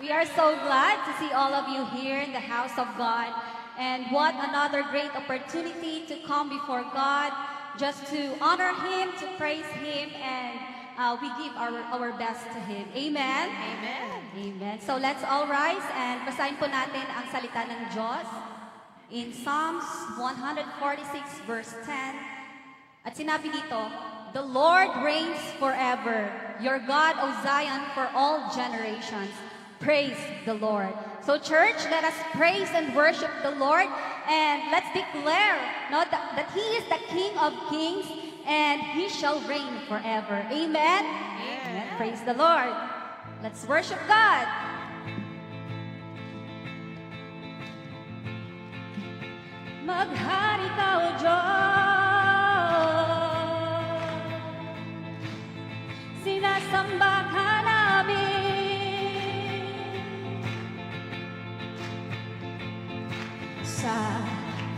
We are so glad to see all of you here in the house of God. And what another great opportunity to come before God, just to honor Him, to praise Him, and we give our best to Him. Amen? Amen. Amen. So let's all rise and basahin po natin ang salita ng Diyos in Psalms 146 verse 10. At sinabi dito, "The Lord reigns forever, your God, O Zion, for all generations." Praise the Lord. So church, let us praise and worship the Lord, and let's declare that He is the King of kings and He shall reign forever. Amen? Amen. Praise the Lord. Let's worship God. Maghari ka, O Diyos, sinasamba ka namin. Sa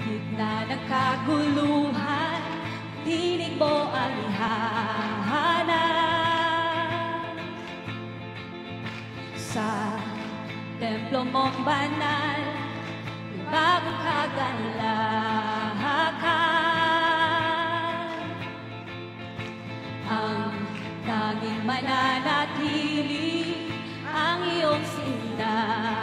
gitna ng kaguluhan, tinig mo ang ihahanap. Sa templo mong banal, bagong kagalakan. Ang tanging mananatili, ang iyong sinabi.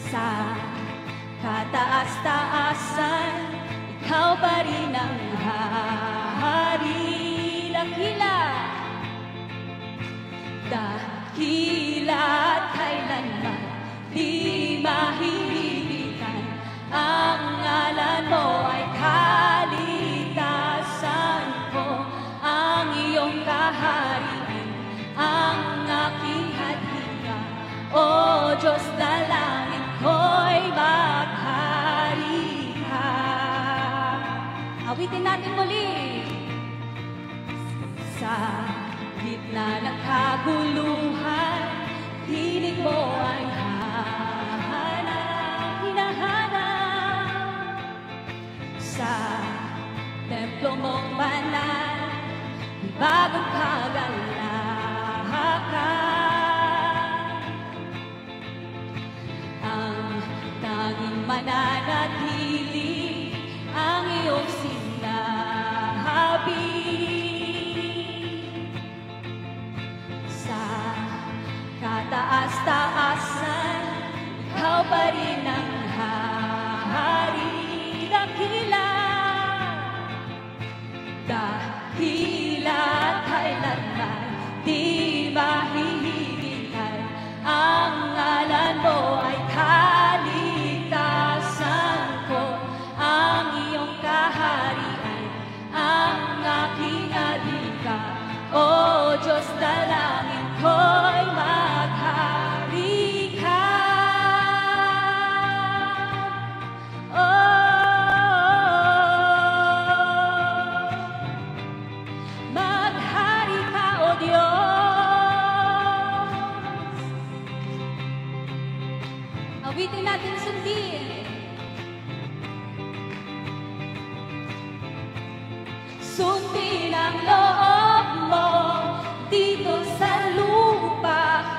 Sa kataas-taasan, ikaw pa rin ang hari. Dakila, dakila at kailanman di mahihilitan. Ang ngalan mo ay kalikasan ko. Ang iyong kaharian, ang aking hadika. O Diyos, dalangin ko'y maghari ka. Awitin natin muli. Sa gitna ng kaguluhan, tinig mo ay hinahanap. Sa templo mong banal, bagong kagalakan. Ang tanging mananatili, ang iyong sinabi. Sa kataas-taasan, ikaw pa rin ang hari. Dakila, dakila at kailanman di mahihilitan. Ang ngalan mo ay kalikasan ko. Ang iyong kaharian, ang aking adhika. O Diyos, dalangin ko'y maghari ka. Maghari ka, O Diyos. Awitin natin sundin. Sundin ang loob mo dito sa lupa.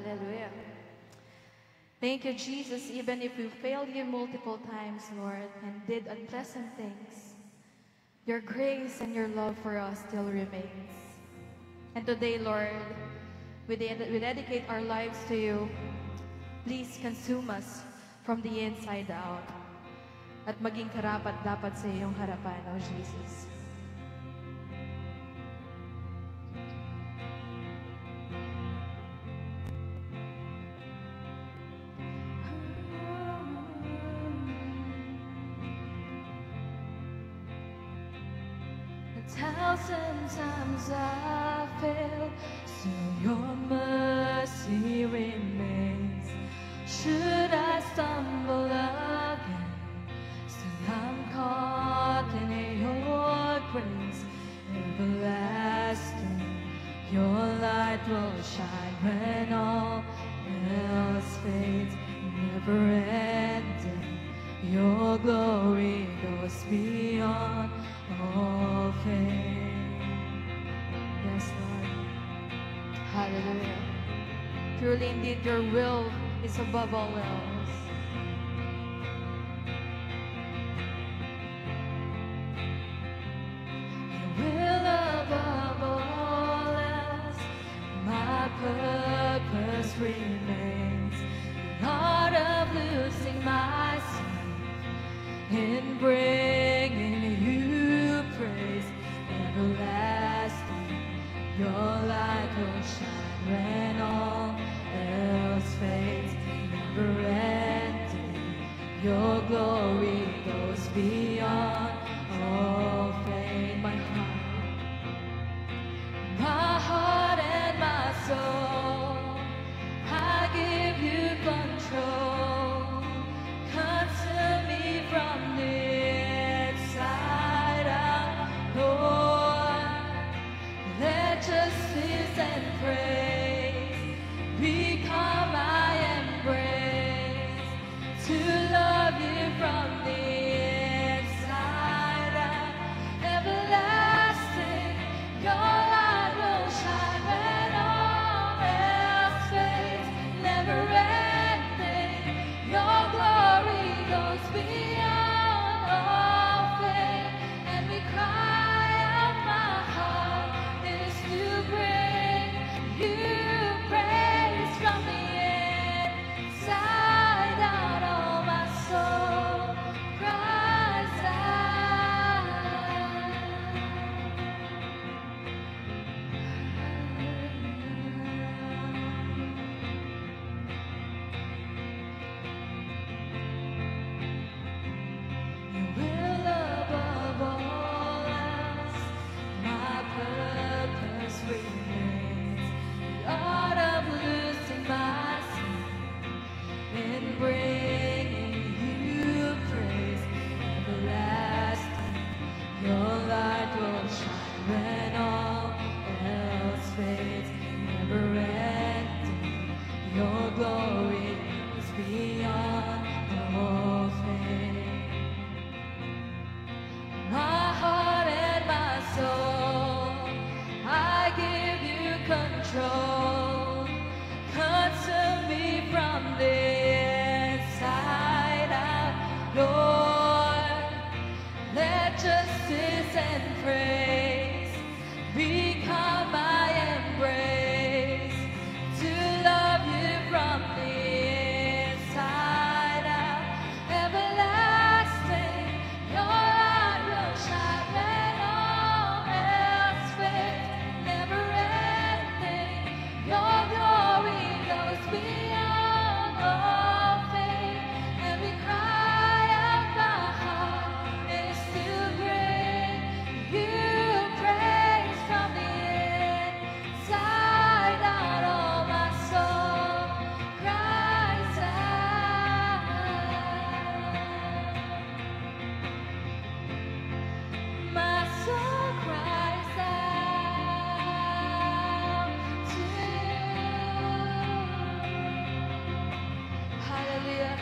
Hallelujah. Thank you, Jesus, even if we failed you multiple times, Lord, and did unpleasant things, your grace and your love for us still remains. And today, Lord, we dedicate our lives to you. Please consume us from the inside out at maging karapat-dapat sa iyong harapan, O Jesus. Thousand times I fail, still your mercy remains. Should I stumble again, still I'm caught in your grace. Everlasting, your light will shine when all else fades. Never ending, your glory goes beyond all fame. Yes, Lord. Hallelujah. Truly, indeed, your will is above all else. Your will above all else, my purpose remains. The art of losing myself in bringing you praise. Everlasting, your light will shine when all else fades. Never ending, your glory goes beyond all fame. My heart and my soul, I give you control. Consume me from the inside out, Lord. Let justice and praise become my embrace. To love you from the inside out, everlasting. Your light will shine when all else fades. Never ending, your glory goes beyond all fame. And we cry out, my heart is to bring you praise from the inside out. All my soul cries out. Your will above all else, my purpose remains. The art of losing myself in bringing you praise. Everlasting, your light will shine when all else fades. Never ending, your glory is beyond all fame. My heart and my soul, I give you control. Consume me from the inside out, Lord. Let justice and praise become my embrace. To love you from the inside out, everlasting. Your light will shine when all else fades. Never ending, your glory goes beyond all fame. And we cry out, my heart is to bring you praise from the inside out. All my soul cries out. My soul cries out to you. Hallelujah.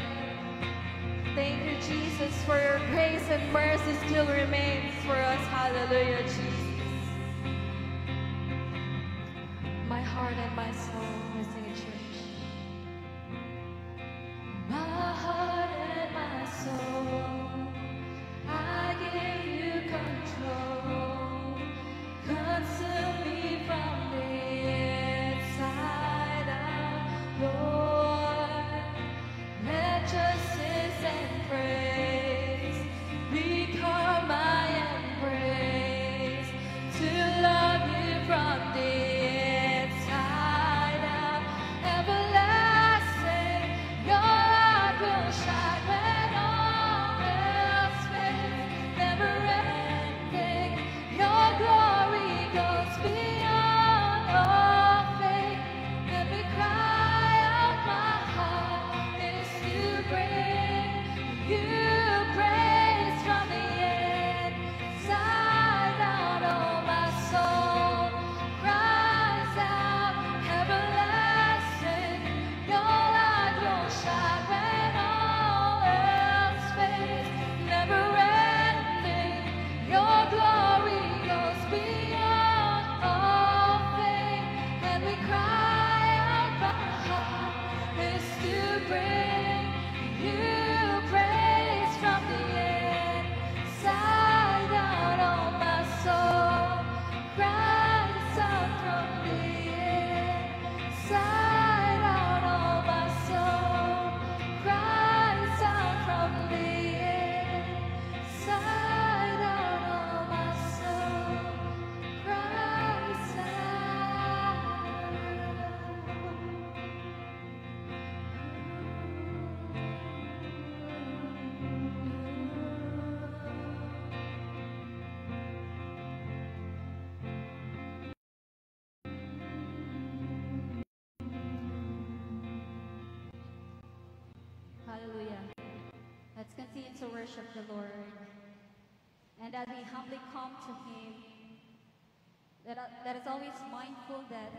Thank you, Jesus, for your grace and mercy still remains for us. Hallelujah, Jesus. My heart and my soul, I sing in church. to worship the Lord. And as we humbly come to Him, let us always mindful that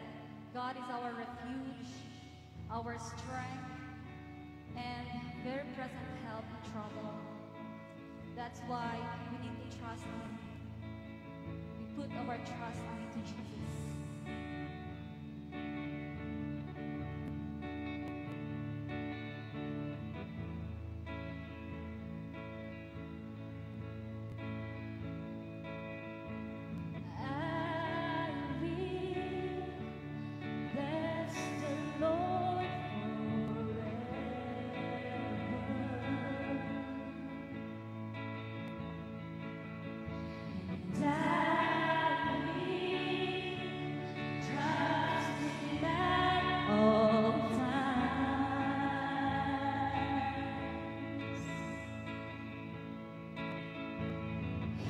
God is our refuge, our strength, and very present help in trouble. That's why we need to trust Him. We put our trust into Jesus.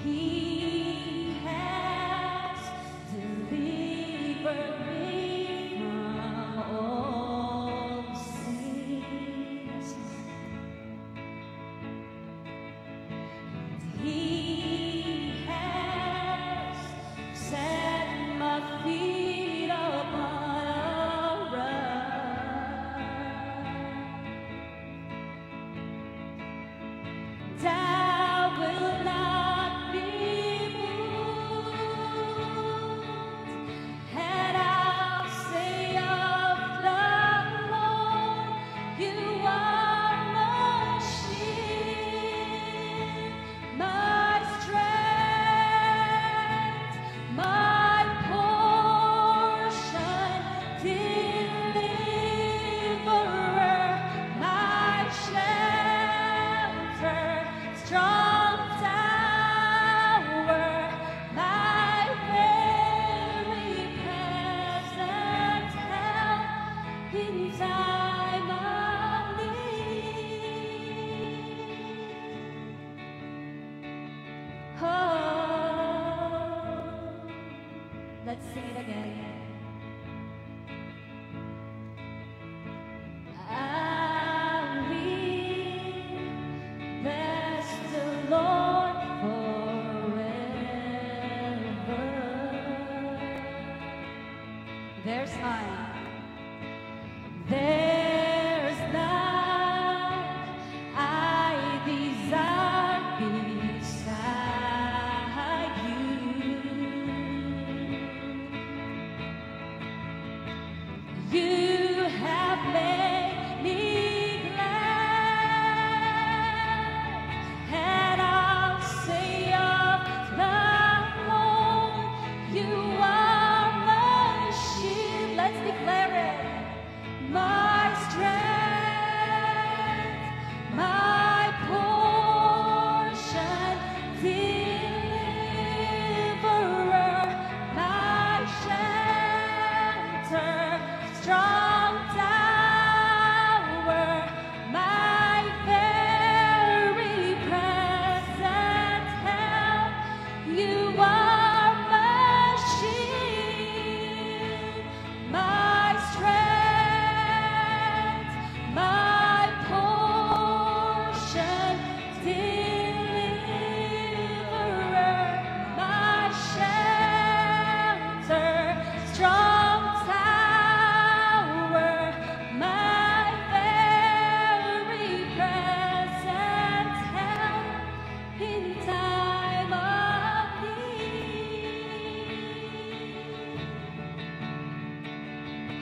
He has delivered me from all sins. He has set my feet upon a rock. Thou wilt not be moved, and I'll say of the Lord, You are my shield, my strength, my portion, deliverer, my shelter, strong tower, my very present help in time of need. Oh, let's sing it again. I will bless the Lord forever. There's none. There's none I desire beside you. You have made me glad, and I'll say of the Lord, You are my shield. Let's declare it. My strength, my portion, deliverer, my shelter, strong tower, my very present help. You are my shield, my strength, my portion, deliverer, my shelter, strong tower, my very present help in time of need.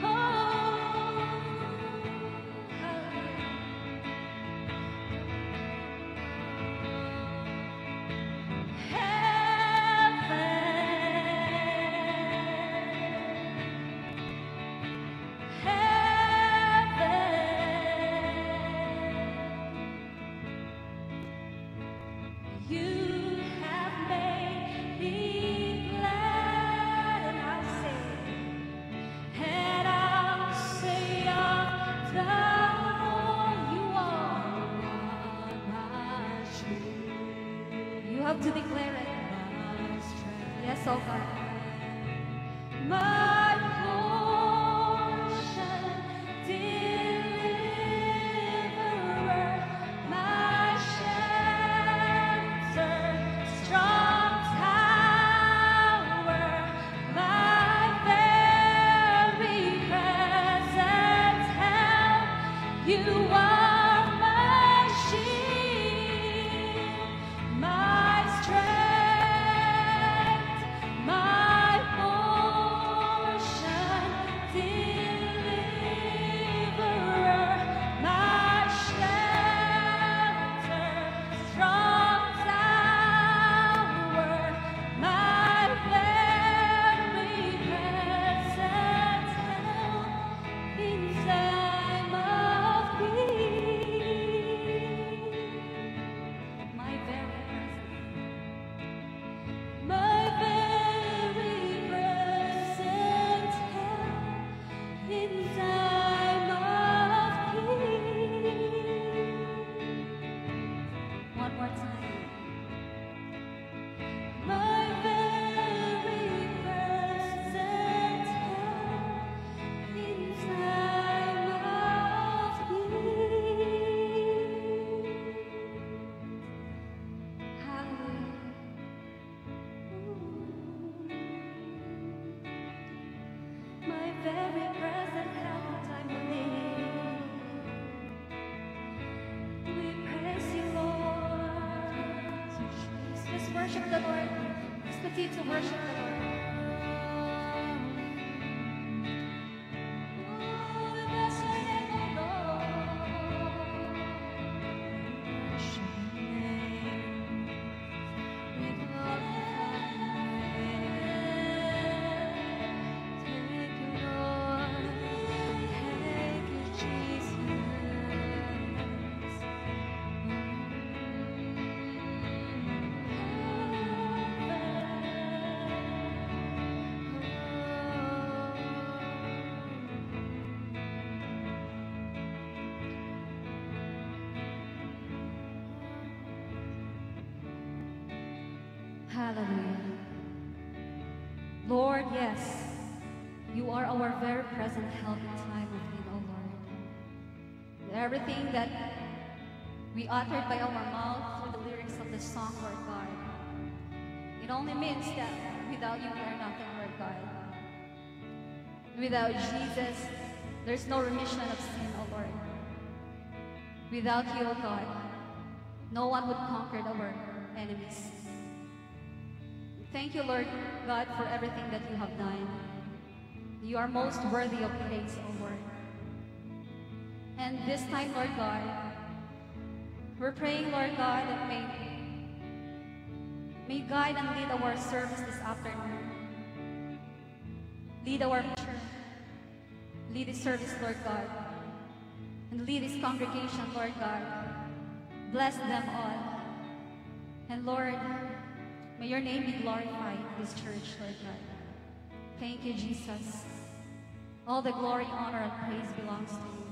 Oh, You have made me glad, and I'll say of the Lord, You are my shield. You have to declare it. Yes, oh God. My portion, deliverer, my shelter. You are my shield, my strength, my portion, deliverer, my shelter, strong tower, my very present help in time of need. My very present help in time of need. One more time. My very present help in time of need. Hallelujah. My very present help in time of need. We praise you, Lord. Just worship the Lord. Just continue to worship the Lord. Oh, we bless your name, O Lord. Worship your name. We glorify your name. Thank you, Lord. Thank you, Jesus. Hallelujah. Lord, yes, you are our very present help in time of need, O Lord. Everything that we uttered by our mouth through the lyrics of the song, Lord God, it only means that without you we are nothing, Lord God. Without Jesus, there's no remission of sin, O Lord. Without you, O God, no one would conquer our enemies. Thank you, Lord God, for everything that you have done. You are most worthy of praise, O Lord. And this time, Lord God, we're praying, Lord God, that may you guide and lead our service this afternoon. Lead our church. Lead this service, Lord God. And lead this congregation, Lord God. Bless them all. And Lord, may your name be glorified in this church, Lord God. Thank you, Jesus. All the glory, honor, and praise belongs to you.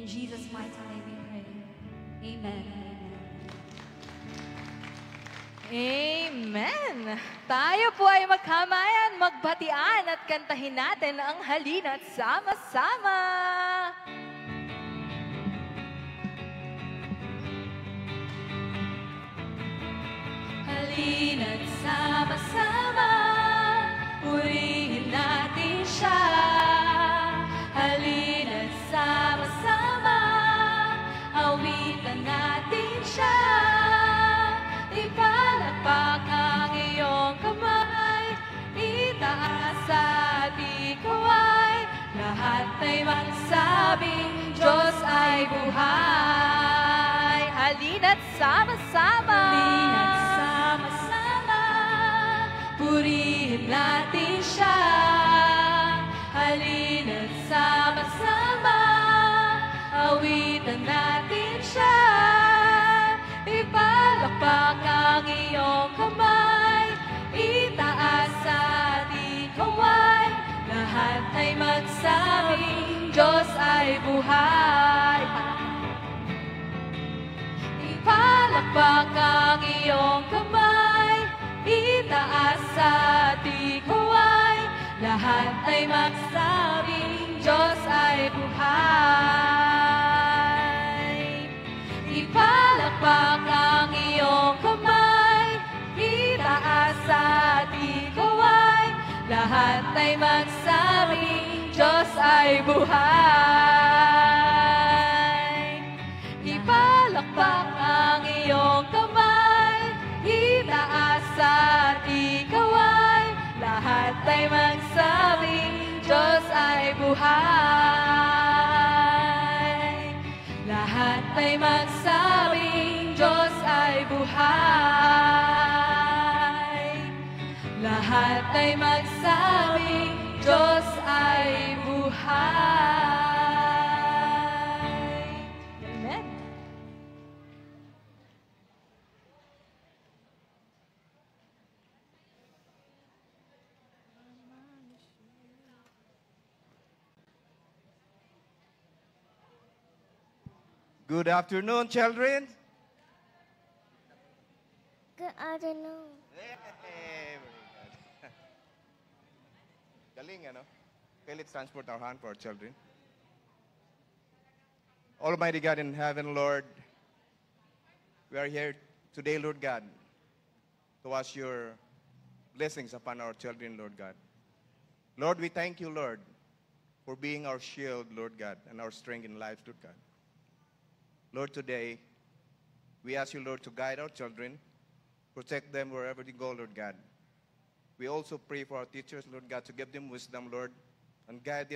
In Jesus' mighty name we pray. Amen. Amen! Tayo po ay magkamayan, magbatian at kantahin natin ang halina't sama-sama. Halina't sama-sama, purihin natin siya. Halina't sama-sama, awitan natin siya. Ipalakpak ang iyong kamay, itaas at ikaway. Lahat ay magsabing Diyos ay buhay. Halina't sama-sama, halina't sama-sama, purihin natin siya. Halina't sama-sama, awitan natin siya. Ipalakpak ang iyong kamay, itaas at ikaway. Lahat ay magsabing Diyos ay buhay. Ipalakpak ang iyong kamay, itaas at ikaway. Lahat ay magsabing Diyos ay buhay. Ipalakpak ang iyong kamay, itaas at ikaway. Lahat ay magsabing Diyos ay buhay. buhay. Lahat ay magsabing Diyos ay buhay. Lahat ay magsabing Diyos ay buhay. Amen. Good afternoon, children. Good afternoon. Hey, very good. Galing, ano? Okay, let's transport our hand for our children. Almighty God in heaven, Lord, we are here today, Lord God, to ask your blessings upon our children, Lord God. Lord, we thank you, Lord, for being our shield, Lord God, and our strength in life, Lord God. Lord, today, we ask you, Lord, to guide our children, protect them wherever they go, Lord God. We also pray for our teachers, Lord God, to give them wisdom, Lord, and guide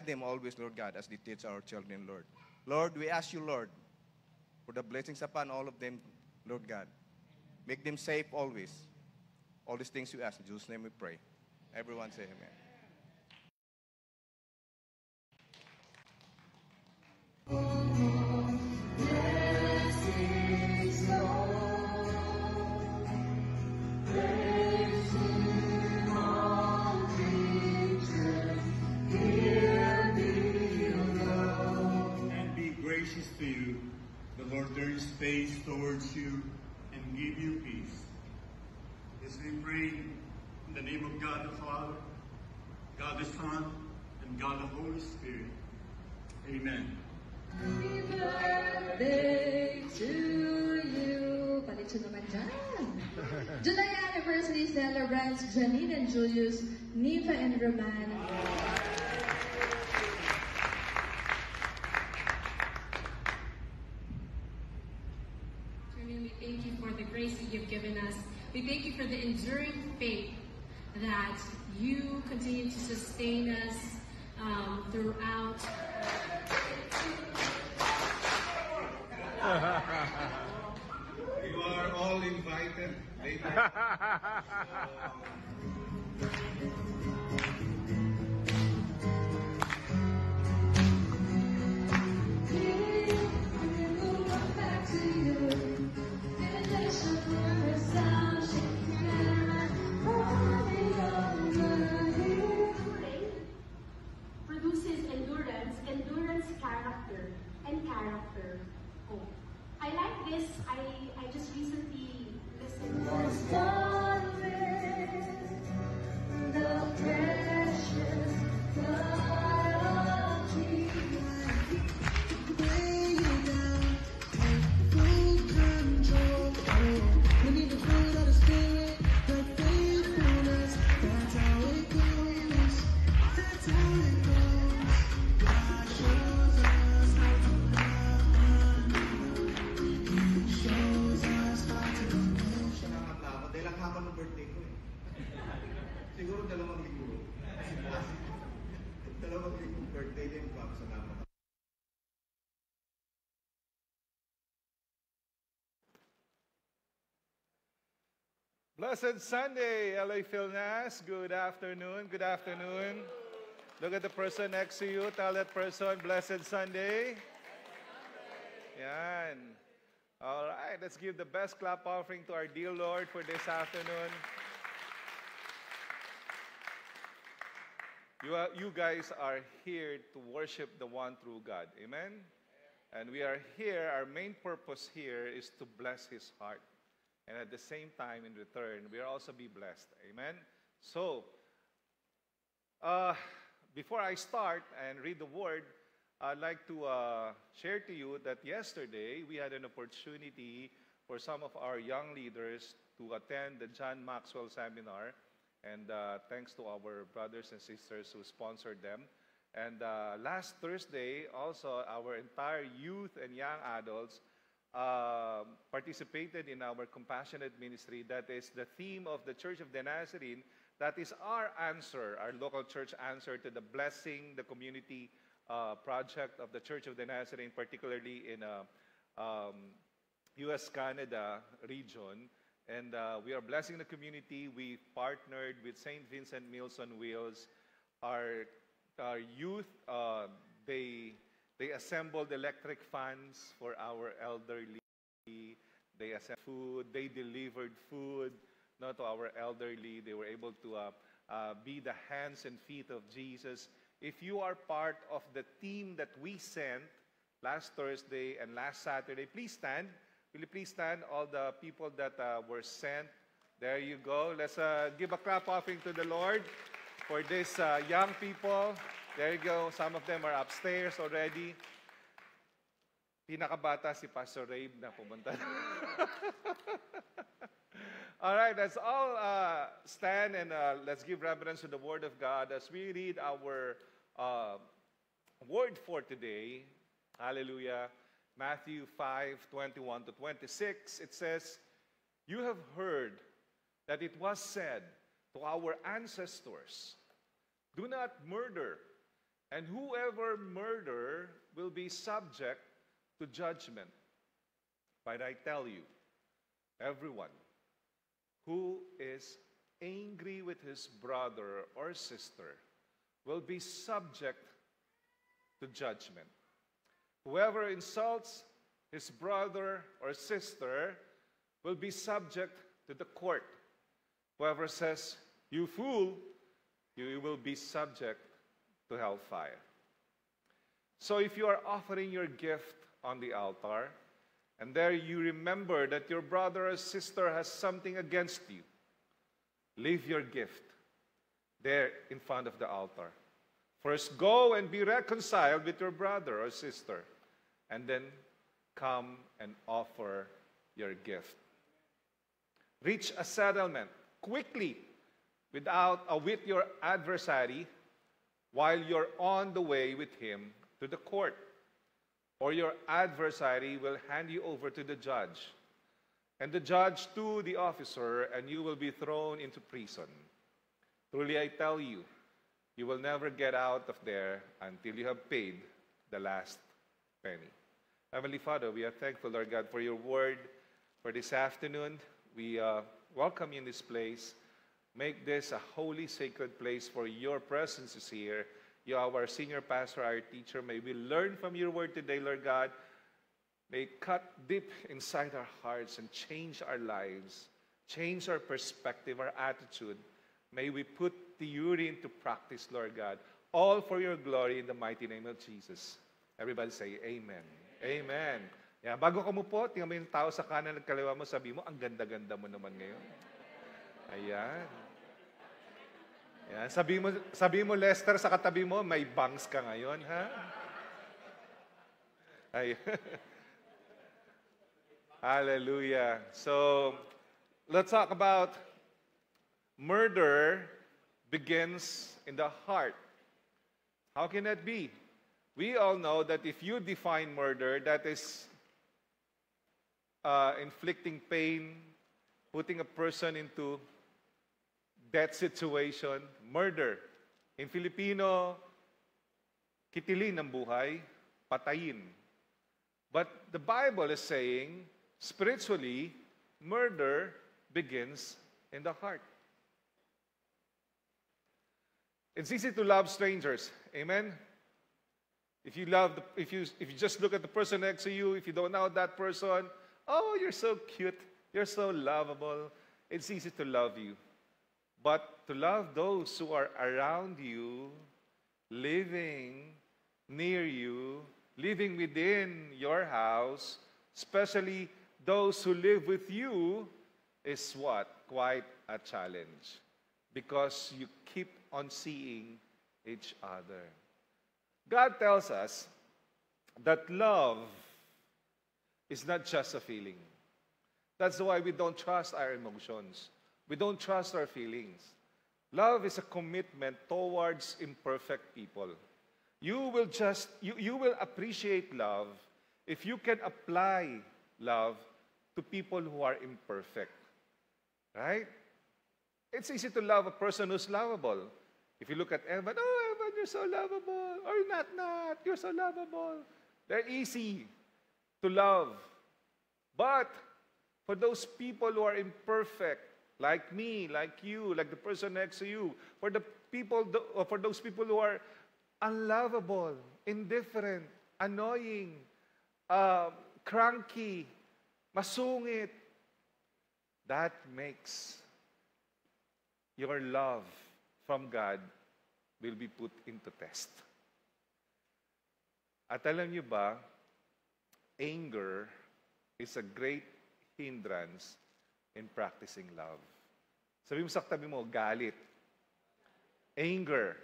them always, Lord God, as they teach our children, Lord. Lord, we ask you, Lord, for the blessings upon all of them, Lord God. Make them safe always. All these things you ask, in Jesus' name we pray. Everyone say amen. And be gracious to you. The Lord turn his face towards you and give you peace. This we pray in the name of God the Father, God the Son, and God the Holy Spirit. Amen. Happy birthday to you! Palitso naman dyan! July anniversary celebrants Janine and Julius, Nifa and Roman. We thank you for the grace that you've given us. We thank you for the enduring faith that you continue to sustain us throughout. You are all invited later. Produces endurance, character, and character, hope. I like this. I just recently listened to the precious blood of Jesus. Bring you down, full control. We need the fruit of the Spirit, the faithfulness. That's how it goes. That's how it goes. God shows us how to love. Shows us how to love. Salamat lang. Dahil lang hapon ng birthday ko eh. Siguro 2 linggo. Dalawang linggo birthday din ko. Salamat. Blessed Sunday, LA Philnas. Good afternoon. Good afternoon. Look at the person next to you. Tell that person, Blessed Sunday. Yan. All right, let's give the best clap offering to our dear Lord for this afternoon. You guys are here to worship the one true God. Amen? And we are here, our main purpose here is to bless His heart. And at the same time, in return, we are also be blessed. Amen? So, before I start and read the word, I'd like to share to you that yesterday we had an opportunity for some of our young leaders to attend the John Maxwell Seminar. And thanks to our brothers and sisters who sponsored them. And last Thursday, also, our entire youth and young adults participated in our compassionate ministry. That is the theme of the Church of the Nazarene, That is our answer, our local church answer to the blessing, the community project of the Church of the Nazarene, particularly in U.S.-Canada region. And we are blessing the community. We partnered with St. Vincent Meals on Wheels. Our youth, they assembled electric fans for our elderly. They assembled food. They delivered food, not to our elderly. They were able to be the hands and feet of Jesus. If you are part of the team that we sent last Thursday and last Saturday, please stand. Will you please stand, all the people that were sent? There you go. Let's give a clap offering to the Lord for these young people. There you go. Some of them are upstairs already. Pinakabata si Pastor Rabe na pumunta. All right, let's all stand and let's give reverence to the Word of God as we read our word for today. Hallelujah. Matthew 5:21 to 26. It says, "You have heard that it was said to our ancestors, 'Do not murder, and whoever murder will be subject to judgment.' But I tell you, everyone who is angry with his brother or sister will be subject to judgment. Whoever insults his brother or sister will be subject to the court. Whoever says, 'You fool,' you will be subject to hellfire." So if you are offering your gift on the altar, and there you remember that your brother or sister has something against you, leave your gift there in front of the altar. First, go and be reconciled with your brother or sister, and then come and offer your gift. Reach a settlement quickly with your adversary while you're on the way with him to the court, or your adversary will hand you over to the judge, and the judge to the officer, and you will be thrown into prison. Truly, I tell you, you will never get out of there until you have paid the last penny. Heavenly Father, we are thankful, Lord God, for your word for this afternoon. We welcome you in this place. Make this a holy, sacred place for your presence is here. You are our senior pastor, our teacher. May we learn from your word today, Lord God. May it cut deep inside our hearts and change our lives, change our perspective, our attitude. May we put the word into practice, Lord God, all for your glory in the mighty name of Jesus. Everybody say amen. Amen. Yeah, bago ka mupo, tingnan mo yung tao sa kanan at kaliwa mo, sabi mo, ang ganda-ganda mo naman ngayon. Ayan. Ayan. Sabi mo, Lester, sa katabi mo, may bangs ka ngayon, ha? Ayan. Hallelujah. So, let's talk about murder begins in the heart. How can that be? We all know that if you define murder, that is inflicting pain, putting a person into death situation, murder. In Filipino, kitilin ang buhay, patayin. But the Bible is saying, spiritually, murder begins in the heart. It's easy to love strangers. Amen? If you just look at the person next to you, if you don't know that person, oh, you're so cute, you're so lovable, it's easy to love you. But to love those who are around you, living near you, living within your house, especially those who live with you, is what? Quite a challenge. Because you keep on seeing each other. God tells us that love is not just a feeling. That's why we don't trust our emotions. We don't trust our feelings. Love is a commitment towards imperfect people. You will appreciate love if you can apply love to people who are imperfect. Right? It's easy to love a person who's lovable. If you look at Evan, oh, Evan, you're so lovable. Or not, you're so lovable. They're easy to love. But for those people who are imperfect, like me, like you, like the person next to you, for those people who are unlovable, indifferent, annoying, cranky, masungit, that makes your love from God will be put into test. At alam niyo ba, anger is a great hindrance in practicing love. Sabi mo sa katabi mo, galit. Anger.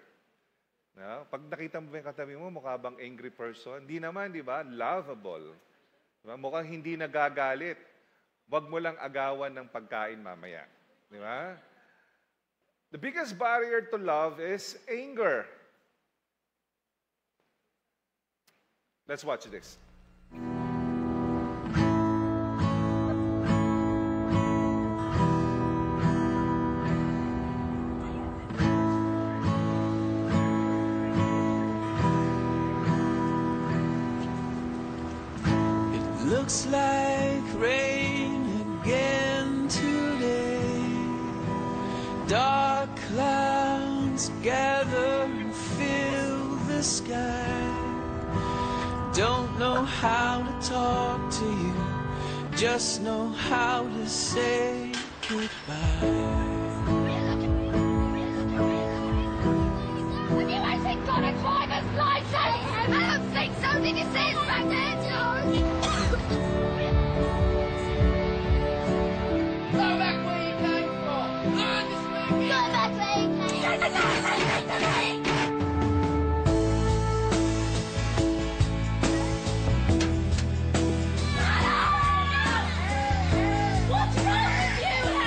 No? Pag nakita mo yung katabi mo, mukha bang angry person? Hindi naman, di ba? Lovable. Diba? Mukhang hindi nagagalit. Huwag mo lang agawan ng pagkain mamaya. Di ba? The biggest barrier to love is anger. Let's watch this. Looks like rain again today. Dark clouds gather and fill the sky. Don't know how to talk to you, just know how to say goodbye. When you guys think God had 5 as lights out, I don't think so. Did you see it back there, George? Go back where you came from. Learn this way. Go back where you came from. What's wrong with you, Harry?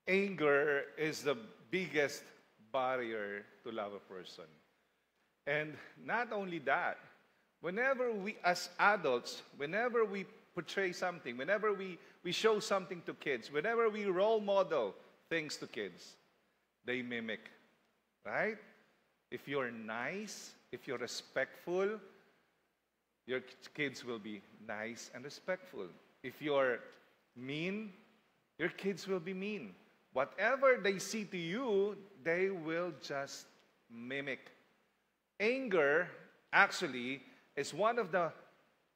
Anger is the biggest barrier to love a person. And not only that, whenever we, as adults, whenever we portray something, whenever we show something to kids, whenever we role model things to kids, they mimic, right? If you're nice, if you're respectful, your kids will be nice and respectful. If you're mean, your kids will be mean. Whatever they see to you, they will just mimic. Anger, actually, is one of the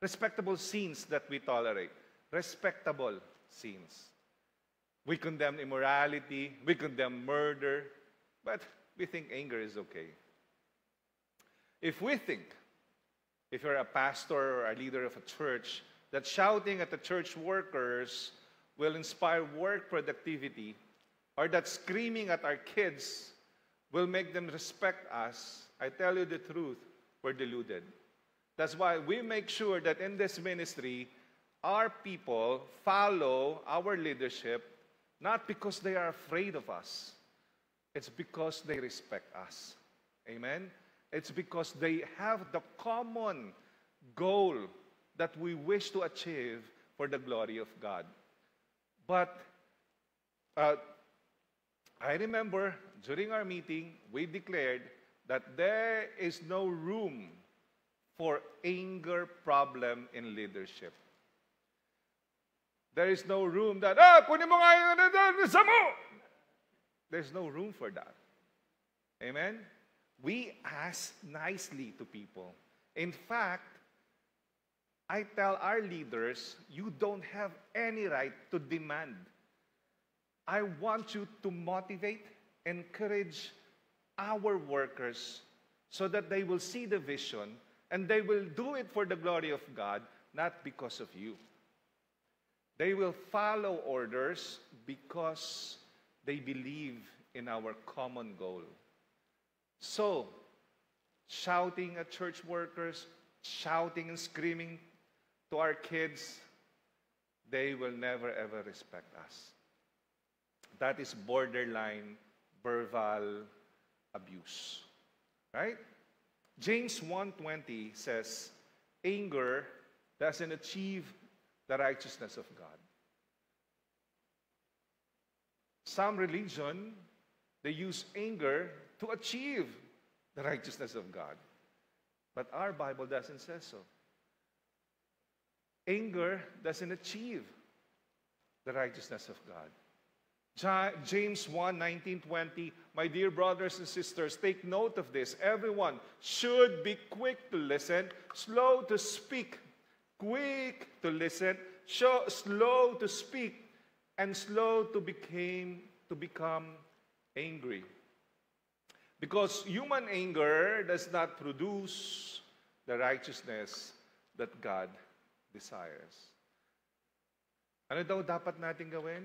respectable sins that we tolerate. Respectable sins. We condemn immorality, we condemn murder, but we think anger is okay. If we think, if you're a pastor or a leader of a church, that shouting at the church workers will inspire work productivity, or that screaming at our kids will make them respect us, I tell you the truth, we're deluded. That's why we make sure that in this ministry, our people follow our leadership, not because they are afraid of us. It's because they respect us. Amen? It's because they have the common goal that we wish to achieve for the glory of God. But I remember during our meeting, we declared that there is no room for anger problem in leadership. There is no room that, kunin mo nga yung isa mo! There's no room for that. Amen? We ask nicely to people. In fact, I tell our leaders, you don't have any right to demand. I want you to motivate, encourage our workers so that they will see the vision and they will do it for the glory of God, not because of you. They will follow orders because they believe in our common goal. So, shouting at church workers, shouting and screaming to our kids, they will never ever respect us. That is borderline verbal abuse. Right? James 1:20 says, anger doesn't achieve the righteousness of God. Some religion, they use anger to achieve the righteousness of God. But our Bible doesn't say so. Anger doesn't achieve the righteousness of God. James 1:19-20, my dear brothers and sisters, take note of this. Everyone should be quick to listen, slow to speak, quick to listen, slow to speak, and slow to become angry. Because human anger does not produce the righteousness that God desires. Ano daw dapat natin gawin?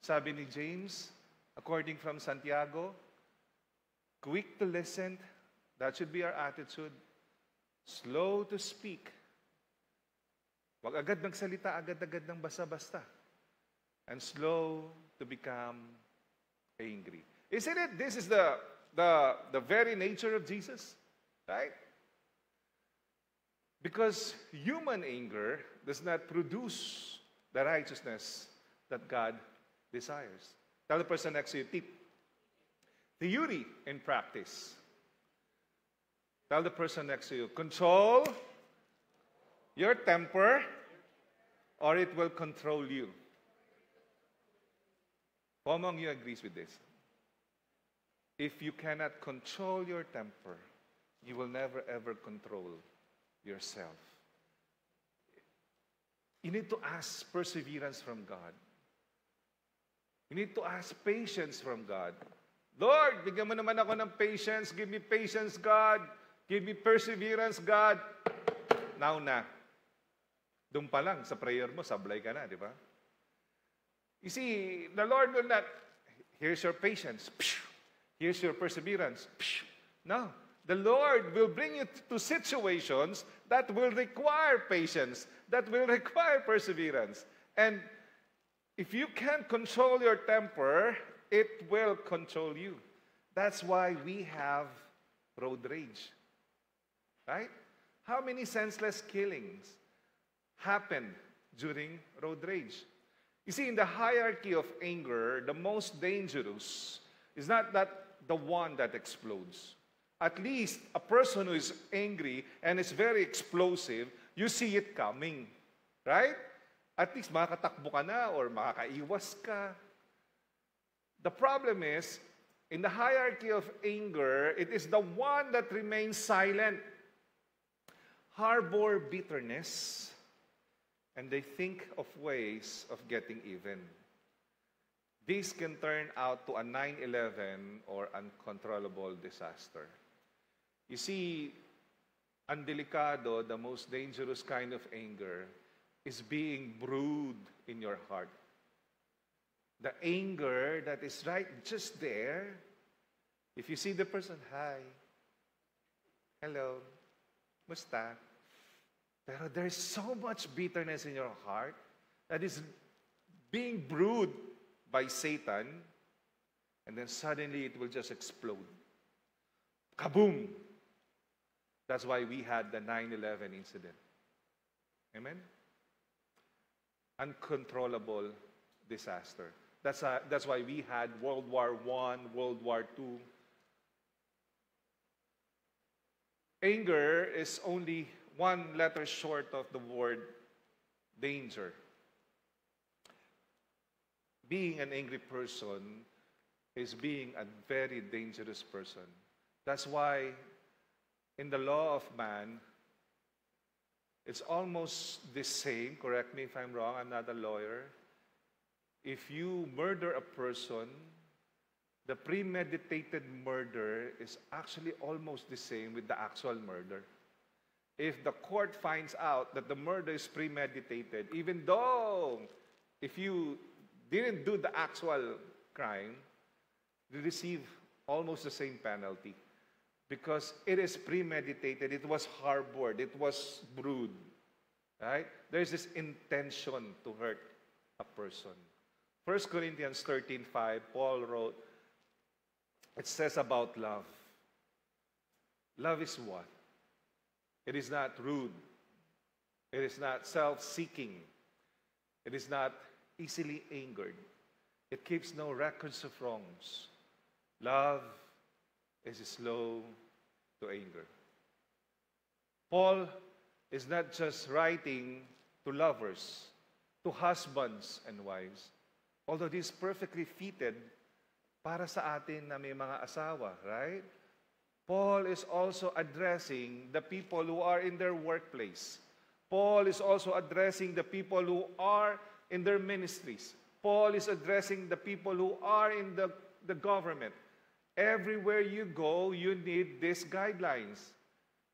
Sabi ni James, according from Santiago, quick to listen, that should be our attitude. Slow to speak. Wag agad magsalita, agad-agad ng basta-basta. And slow to become angry. Isn't it? This is the very nature of Jesus, right? Because human anger does not produce the righteousness that God desires. Tell the person next to you, tip. Theory in practice. Tell the person next to you, control your temper or it will control you. Who among you agrees with this? If you cannot control your temper, you will never ever control yourself. You need to ask perseverance from God. You need to ask patience from God. Lord, bigyan mo naman ako ng patience. Give me patience, God. Give me perseverance, God. Now na. Doon pa lang, sa prayer mo, sablay ka na, di ba? You see, the Lord will not, here's your patience. Here's your perseverance. No. The Lord will bring you to situations that will require patience, that will require perseverance. And if you can't control your temper, it will control you. That's why we have road rage. Right? How many senseless killings happened during road rage? You see, in the hierarchy of anger, the most dangerous is not that the one that explodes. At least a person who is angry and is very explosive, you see it coming. Right? At least makakatakbo ka na or makakaiwas ka. The problem is, in the hierarchy of anger, it is the one that remains silent, harbor bitterness, and they think of ways of getting even. This can turn out to a 9/11 or uncontrollable disaster. You see, ang delikado, the most dangerous kind of anger is being brewed in your heart. The anger that is right just there. If you see the person, hi, hello, musta? Pero there's so much bitterness in your heart that is being brewed by Satan, and then suddenly it will just explode. Kaboom! That's why we had the 9/11 incident. Amen? Uncontrollable disaster. That's why we had World War I, World War II. Anger is only one letter short of the word danger. Being an angry person is being a very dangerous person. That's why in the law of man, it's almost the same. Correct me if I'm wrong, I'm not a lawyer. If you murder a person, the premeditated murder is actually almost the same with the actual murder. If the court finds out that the murder is premeditated, even though if you didn't do the actual crime, you receive almost the same penalty. because it is premeditated, it was harbored, it was brewed. Right? There's this intention to hurt a person. 1 Corinthians 13:5, Paul wrote, it says about love. Love is what? It is not rude. It is not self-seeking. It is not easily angered. It keeps no records of wrongs. Love is slow to anger. Paul is not just writing to lovers, to husbands and wives, although this is perfectly fitted para sa atin na may mga asawa, right? Paul is also addressing the people who are in their workplace. Paul is also addressing the people who are in their ministries. Paul is addressing the people who are in the government. Everywhere you go, you need these guidelines.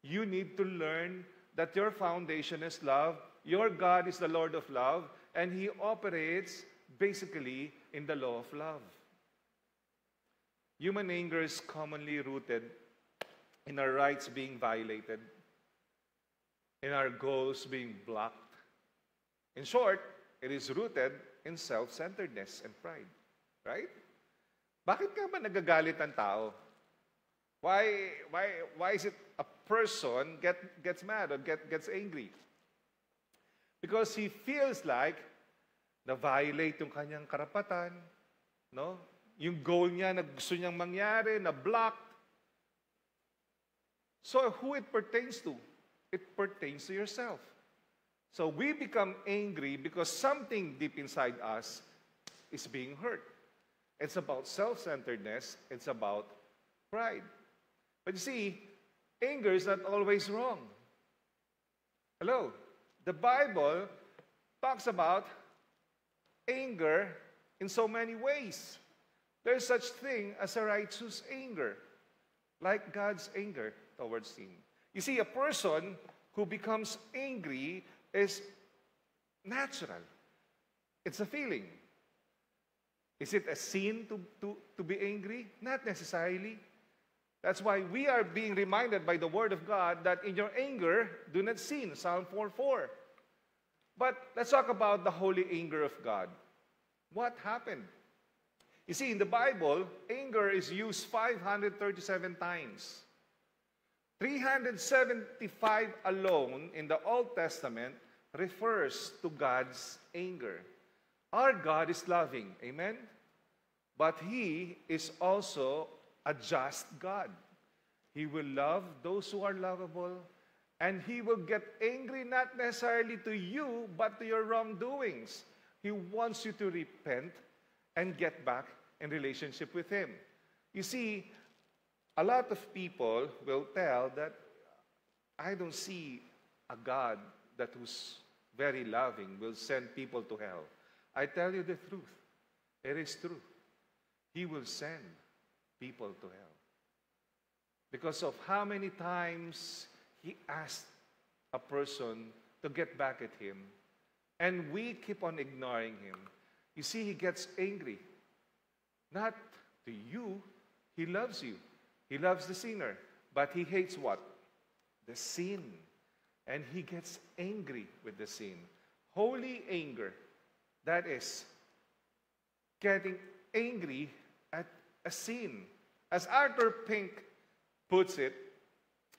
You need to learn that your foundation is love. Your God is the Lord of love, and He operates basically in the law of love. Human anger is commonly rooted in our rights being violated, in our goals being blocked. In short, it is rooted in self-centeredness and pride. Right? Bakit ka ba nagagalit ang tao? Why is it a person gets mad or gets angry? Because he feels like na-violate yung kanyang karapatan, no? Yung goal niya na gusto niyang mangyari, na-blocked. So who it pertains to? It pertains to yourself. So we become angry because something deep inside us is being hurt. It's about self-centeredness. It's about pride. But you see, anger is not always wrong. Hello? The Bible talks about anger in so many ways. There's such thing as a righteous anger, like God's anger towards sin. You see, a person who becomes angry is natural. It's a feeling. Is it a sin to be angry? Not necessarily. That's why we are being reminded by the Word of God that in your anger, do not sin. Psalm 4:4. But let's talk about the holy anger of God. What happened? You see, in the Bible, anger is used 537 times. 375 alone in the Old Testament refers to God's anger. Our God is loving, amen? But He is also a just God. He will love those who are lovable, and He will get angry not necessarily to you, but to your wrongdoings. He wants you to repent and get back in relationship with Him. You see, a lot of people will tell that, I don't see a God that who's very loving will send people to hell. I tell you the truth. It is true. He will send people to hell. Because of how many times He asked a person to get back at Him, and we keep on ignoring Him. You see, He gets angry. Not to you. He loves you. He loves the sinner. But He hates what? The sin. And He gets angry with the sin. Holy anger. That is getting angry at a sin. As Arthur Pink puts it,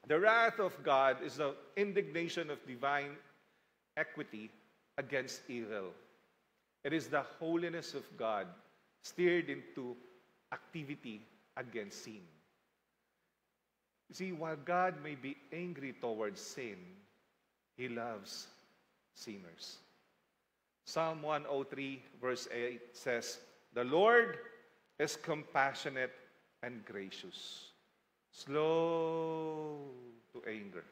the wrath of God is the indignation of divine equity against evil. It is the holiness of God steered into activity against sin. You see, while God may be angry towards sin, He loves sinners. Psalm 103 verse 8 says, "The Lord is compassionate and gracious, slow to anger,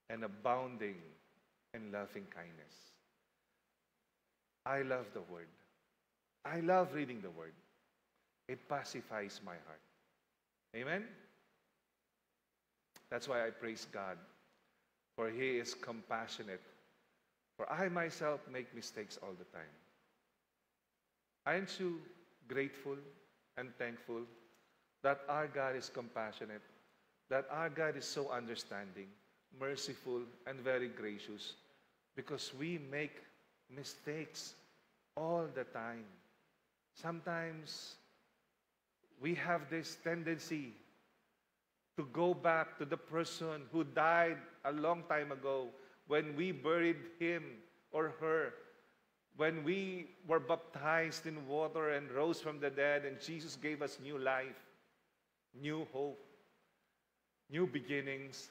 and abounding in loving kindness." I love the Word. I love reading the Word. It pacifies my heart. Amen? That's why I praise God, for He is compassionate. For I myself make mistakes all the time. Aren't you grateful and thankful that our God is compassionate? that our God is so understanding, merciful, and very gracious because we make mistakes all the time. Sometimes we have this tendency to go back to the person who died a long time ago when we buried him or her, when we were baptized in water and rose from the dead and Jesus gave us new life, new hope, new beginnings.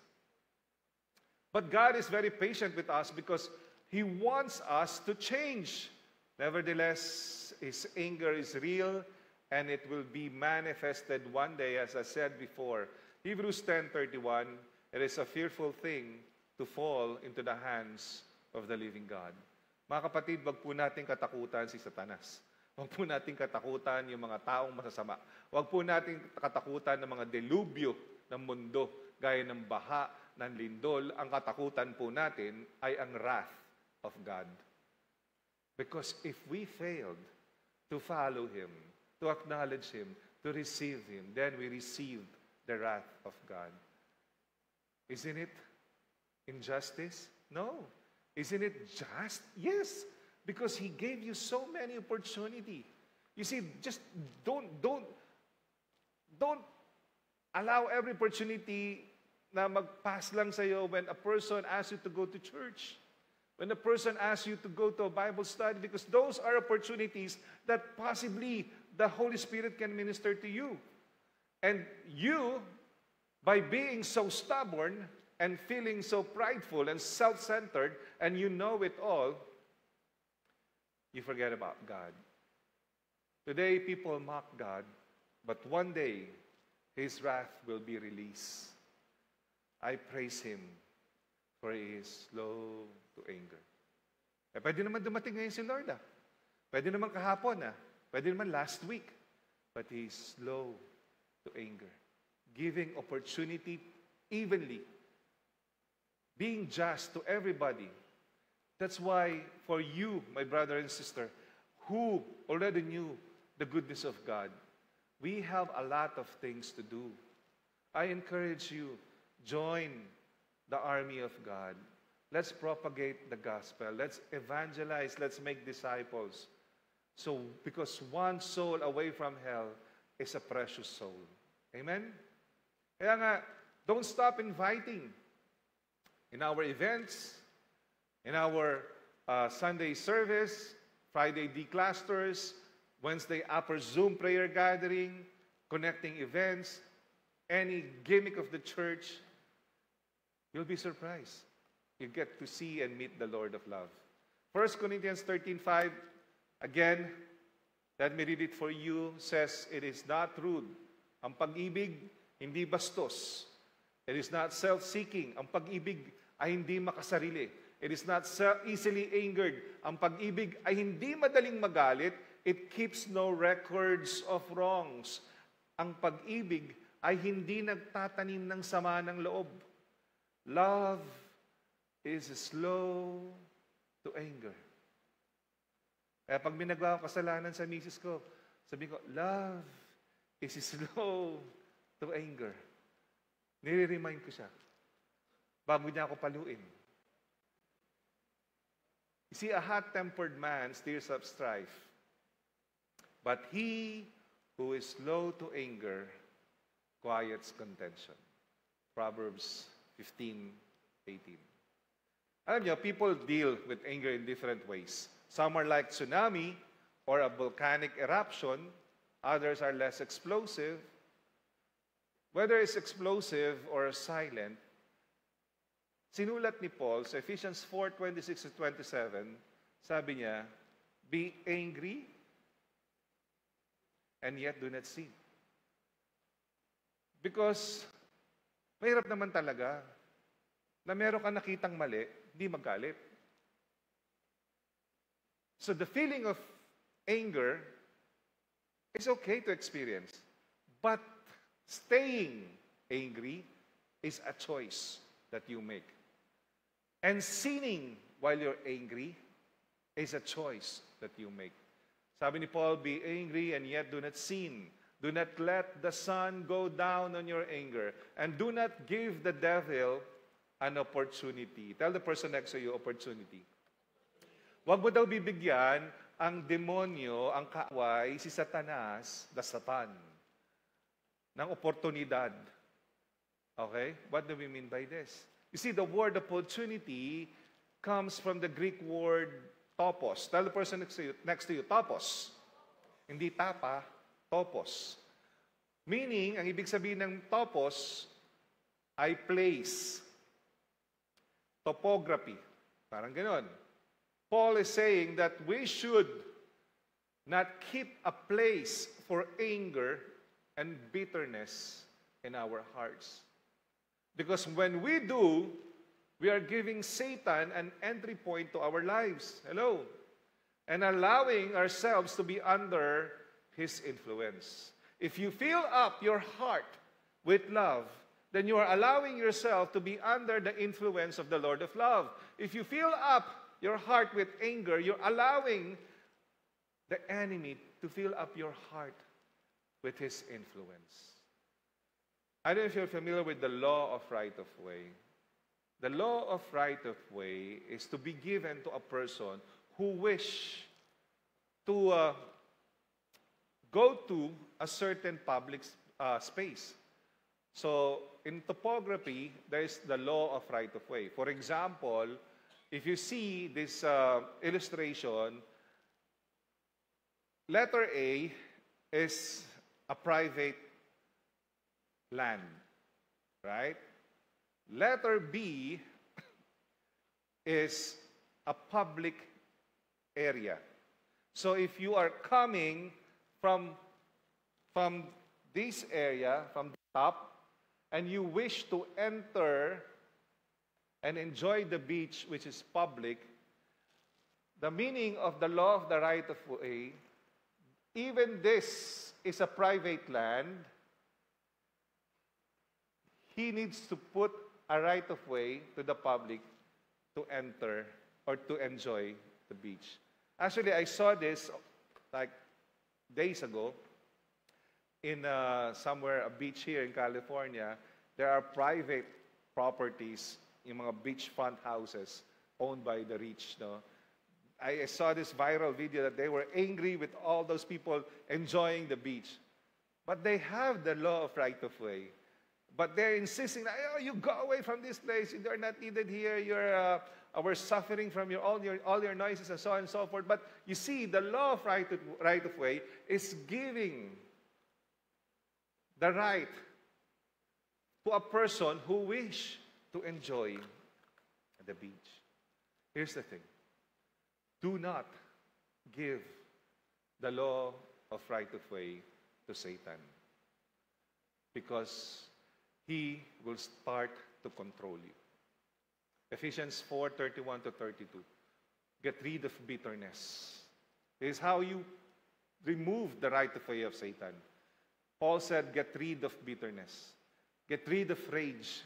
But God is very patient with us because He wants us to change. Nevertheless, His anger is real and it will be manifested one day, as I said before. Hebrews 10:31, it is a fearful thing to fall into the hands of the living God. Mga kapatid, wag po natin katakutan si Satanas. Wag po natin katakutan yung mga taong masasama. Wag po natin katakutan ng mga delubyo ng mundo, gaya ng baha, ng lindol. Ang katakutan po natin ay ang wrath of God. Because if we failed to follow Him, to acknowledge Him, to receive Him, then we received the wrath of God. Isn't it injustice? No. Isn't it just? Yes. Because He gave you so many opportunity. You see, just don't allow every opportunity na mag-pass lang sa'yo when a person asks you to go to church. When a person asks you to go to a Bible study, because those are opportunities that possibly the Holy Spirit can minister to you. And you, by being so stubborn and feeling so prideful and self-centered, and you know it all, you forget about God. Today, people mock God, but one day, His wrath will be released. I praise Him, for He is slow to anger. Pwede naman dumating ngayon si Lord, Pwede naman kahapon, Pwede naman last week. But He is slow to anger. Giving opportunity evenly. Being just to everybody. That's why for you, my brother and sister, who already knew the goodness of God, we have a lot of things to do. I encourage you, join the army of God. Let's propagate the gospel. Let's evangelize. Let's make disciples. So, because one soul away from hell is a precious soul. Amen? Kaya nga, don't stop inviting. In our events, in our Sunday service, Friday D-clusters, Wednesday upper Zoom prayer gathering, connecting events, any gimmick of the church, you'll be surprised. You get to see and meet the Lord of love. 1 Corinthians 13:5, again, let me read it for you, says, it is not rude. Ang pag-ibig, hindi bastos. It is not self-seeking. Ang pag-ibig ay hindi makasarili. It is not easily angered. Ang pag-ibig ay hindi madaling magalit. It keeps no records of wrongs. Ang pag-ibig ay hindi nagtatanim ng sama ng loob. Love is slow to anger. Kaya pag may nagawa ko kasalanan sa misis ko, sabi ko, love is slow to anger. Nire-remind ko siya. Bago niya ako paluin. You see, a hot-tempered man stirs up strife. But he who is slow to anger quiets contention. Proverbs 15:18. Alam niyo, people deal with anger in different ways. Some are like tsunami or a volcanic eruption. Others are less explosive. Whether it's explosive or silent, sinulat ni Paul sa Ephesians 4:26-27, sabi niya, be angry and yet do not sin. Because mahirap naman talaga na meron ka nakitang mali, hindi magalit. So the feeling of anger is okay to experience. But staying angry is a choice that you make. And sinning while you're angry is a choice that you make. Sabi ni Paul, be angry and yet do not sin. Do not let the sun go down on your anger. And do not give the devil an opportunity. Tell the person next to you, opportunity. Huwag mo daw bibigyan ang demonyo, ang kaaway, si Satanas, the Satan, ng oportunidad. Okay? What do we mean by this? You see, the word opportunity comes from the Greek word topos. Tell the person next to you, topos. Hindi tapa, topos. Meaning, ang ibig sabihin ng topos ay place. Topography. Parang ganon. Paul is saying that we should not keep a place for anger and bitterness in our hearts. Because when we do, we are giving Satan an entry point to our lives. Hello? And allowing ourselves to be under his influence. If you fill up your heart with love, then you are allowing yourself to be under the influence of the Lord of love. If you fill up your heart with anger, you're allowing the enemy to fill up your heart with his influence. I don't know if you're familiar with the law of right of way. The law of right of way is to be given to a person who wish to go to a certain public space. So, in topography, there is the law of right of way. For example, if you see this illustration, letter A is a private land, right? Letter B is a public area. So if you are coming from this area, from the top, and you wish to enter and enjoy the beach, which is public, the meaning of the law of the right of way, even this is a private land, he needs to put a right of way to the public to enter or to enjoy the beach. Actually, I saw this like days ago in somewhere, a beach here in California. There are private properties, yung mga beachfront houses owned by the rich. No? I saw this viral video that they were angry with all those people enjoying the beach. But they have the law of right of way. But they're insisting that, oh, you go away from this place. You're not needed here. We're suffering from all your noises and so on and so forth. But you see, the law of right of way is giving the right to a person who wish to enjoy the beach. Here's the thing. Do not give the law of right of way to Satan, because he will start to control you. Ephesians 4:31-32. Get rid of bitterness. This is how you remove the right of way of Satan. Paul said, get rid of bitterness. Get rid of rage.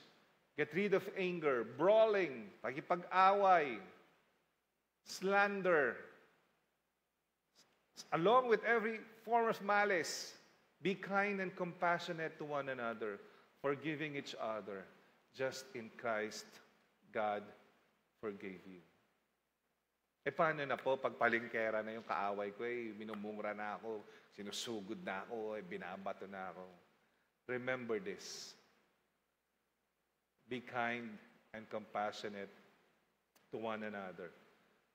Get rid of anger, brawling, pakipag-away, slander. Along with every form of malice, be kind and compassionate to one another, forgiving each other, just in Christ, God forgave you. E paano na po, pag palingkera na yung kaaway ko, minumura na ako, sinusugod na ako, binabato na ako. Remember this. Be kind and compassionate to one another,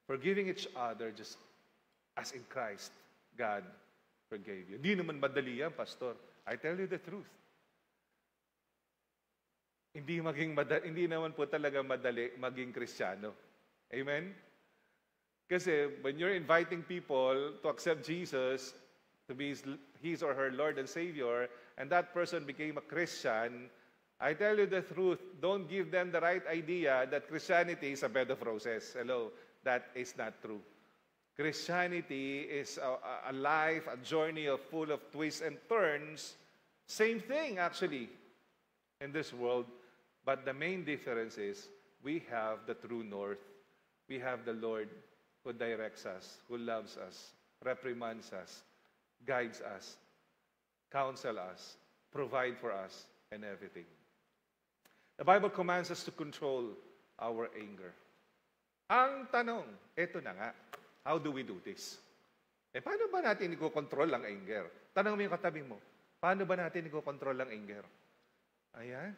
forgiving each other just as in Christ, God forgave you. Hindi naman madali yan, Pastor. I tell you the truth. Hindi naman po talaga madali maging Kristiyano. Amen? Kasi when you're inviting people to accept Jesus to be his or her Lord and Savior, and that person became a Christian, I tell you the truth, don't give them the right idea that Christianity is a bed of roses. Hello, that is not true. Christianity is a life, a journey full of twists and turns. Same thing, actually, in this world. But the main difference is we have the true north. We have the Lord who directs us, who loves us, reprimands us, guides us. counsel us, provide for us, and everything. The Bible commands us to control our anger. Ang tanong, eto na nga, how do we do this? Paano ba natin i-control ang anger? Tanong mo yung katabi mo, paano ba natin i-control ang anger? Ayan.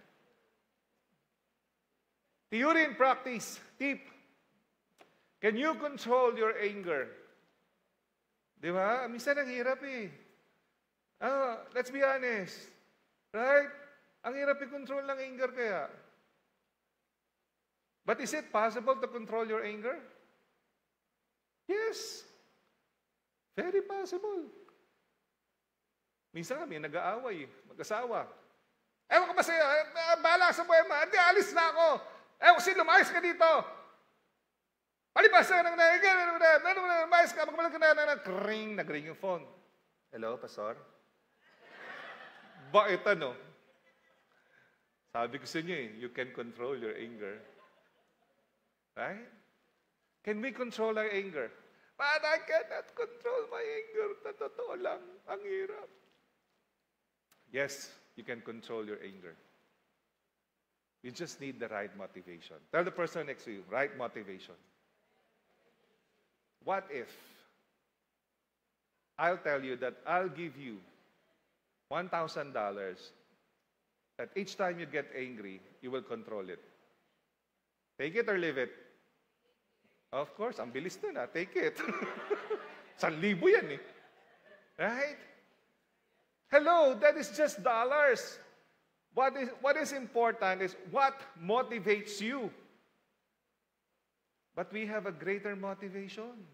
Theory and practice. Tip. Can you control your anger? Di ba? Minsan ang hirap eh. Let's be honest. Right? Ang hirap i-control ng anger kaya. But is it possible to control your anger? Yes. Very possible. Minsan kami nag-aaway, mag-asawa. Ewan ka ba sa'yo? Bahala sa buhay mo. Hindi, alis na ako. Ewan kasi lumayas ka dito. Palibas ka nang lumayas ka. Magkabalag ka na. Kring, nag-ring yung phone. Hello, Pastor? Bakit ano? Sabi ko sa inyo you can control your anger. Right? Can we control our anger? But I cannot control my anger. Na totoo lang, ang hirap. Yes, you can control your anger. You just need the right motivation. Tell the person next to you, right motivation. What if I'll tell you that I'll give you $1,000 that each time you get angry, you will control it. Take it or leave it? Of course, ang bilis nun take it. 1,000 yan eh. Right? Hello, that is just dollars. What is important is what motivates you. But we have a greater motivation.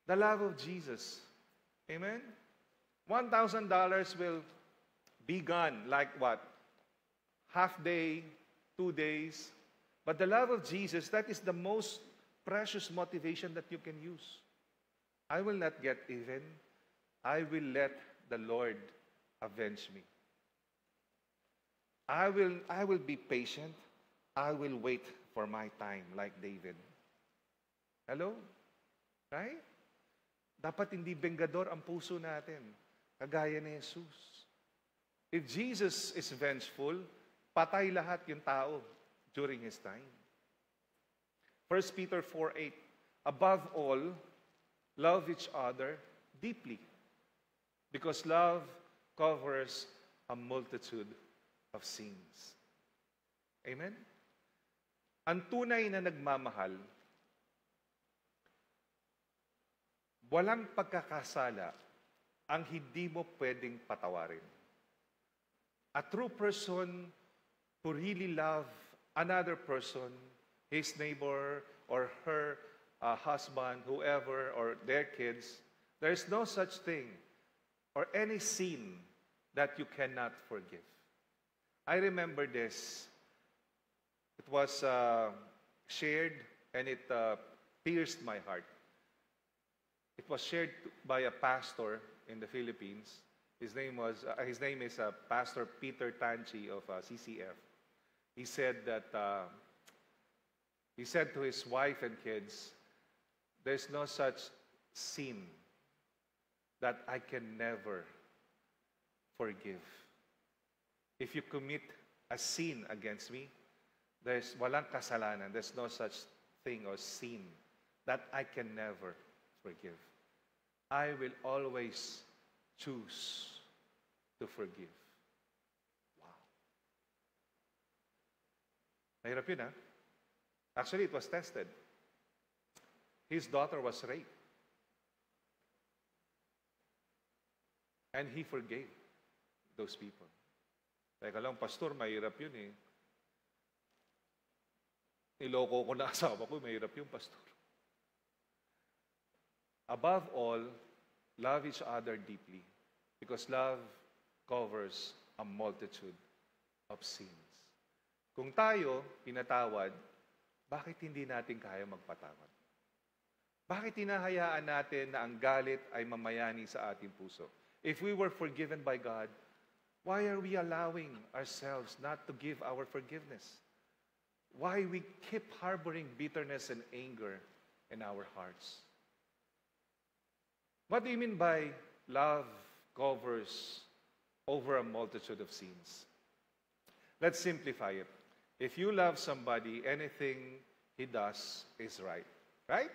The love of Jesus. Amen? $1,000 will be gone like what? Half day, 2 days. But the love of Jesus, that is the most precious motivation that you can use. I will not get even. I will let the Lord avenge me. I will be patient. I will wait for my time like David. Hello? Right? Dapat hindi bengador ang puso natin. Kagaya ni Jesus. If Jesus is vengeful, patay lahat yung tao during His time. 1 Peter 4:8, above all, love each other deeply, because love covers a multitude of sins. Amen? Ang tunay na nagmamahal, walang pagkakasala ang hindi mo pwedeng patawarin. A true person who really love another person, his neighbor or her husband, whoever, or their kids, there is no such thing or any sin that you cannot forgive. I remember this. It was shared and it pierced my heart. It was shared by a pastor in the Philippines. His name is Pastor Peter Tanchi of CCF. He said that he said to his wife and kids, there's no such sin that I can never forgive. If you commit a sin against me, there's walang kasalanan. There's no such thing or sin that I can never forgive. I will always choose to forgive. Wow. Mahirap yun, ha? Actually, it was tested. His daughter was raped. And he forgave those people. Teka lang, pastor, mahirap yun eh. Niloko ko na asawa ko, mahirap yung pastor. Above all, love each other deeply, because love covers a multitude of sins. Kung tayo pinatawad, bakit hindi natin kaya magpatawad? Bakit hinahayaan natin na ang galit ay mamayani sa ating puso? If we were forgiven by God, why are we allowing ourselves not to give our forgiveness? Why we keep harboring bitterness and anger in our hearts? What do you mean by love covers over a multitude of sins. Let's simplify it. If you love somebody, anything he does is right. Right?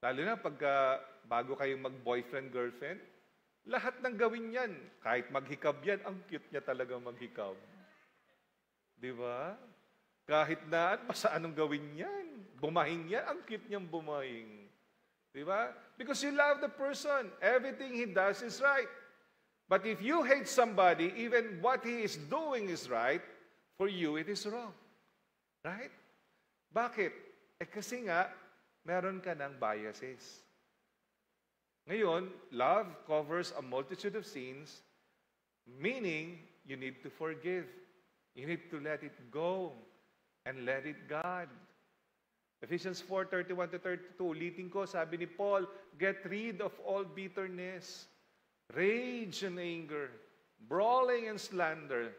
Lalo na pagka bago kayong mag-boyfriend, girlfriend, lahat ng gawin yan. Kahit maghikab yan, ang cute niya talaga maghikab. Di ba? Kahit na, basta anong gawin yan? Bumahing yan, ang cute niyang bumahing. Di ba? Because you love the person. Everything he does is right. But if you hate somebody, even what he is doing is right, for you, it is wrong. Right? Bakit? Kasi nga, meron ka ng biases. Ngayon, love covers a multitude of sins, meaning you need to forgive. You need to let it go and let it God. Ephesians 4:31-32, ulitin ko, sabi ni Paul, get rid of all bitterness, rage and anger, brawling and slander,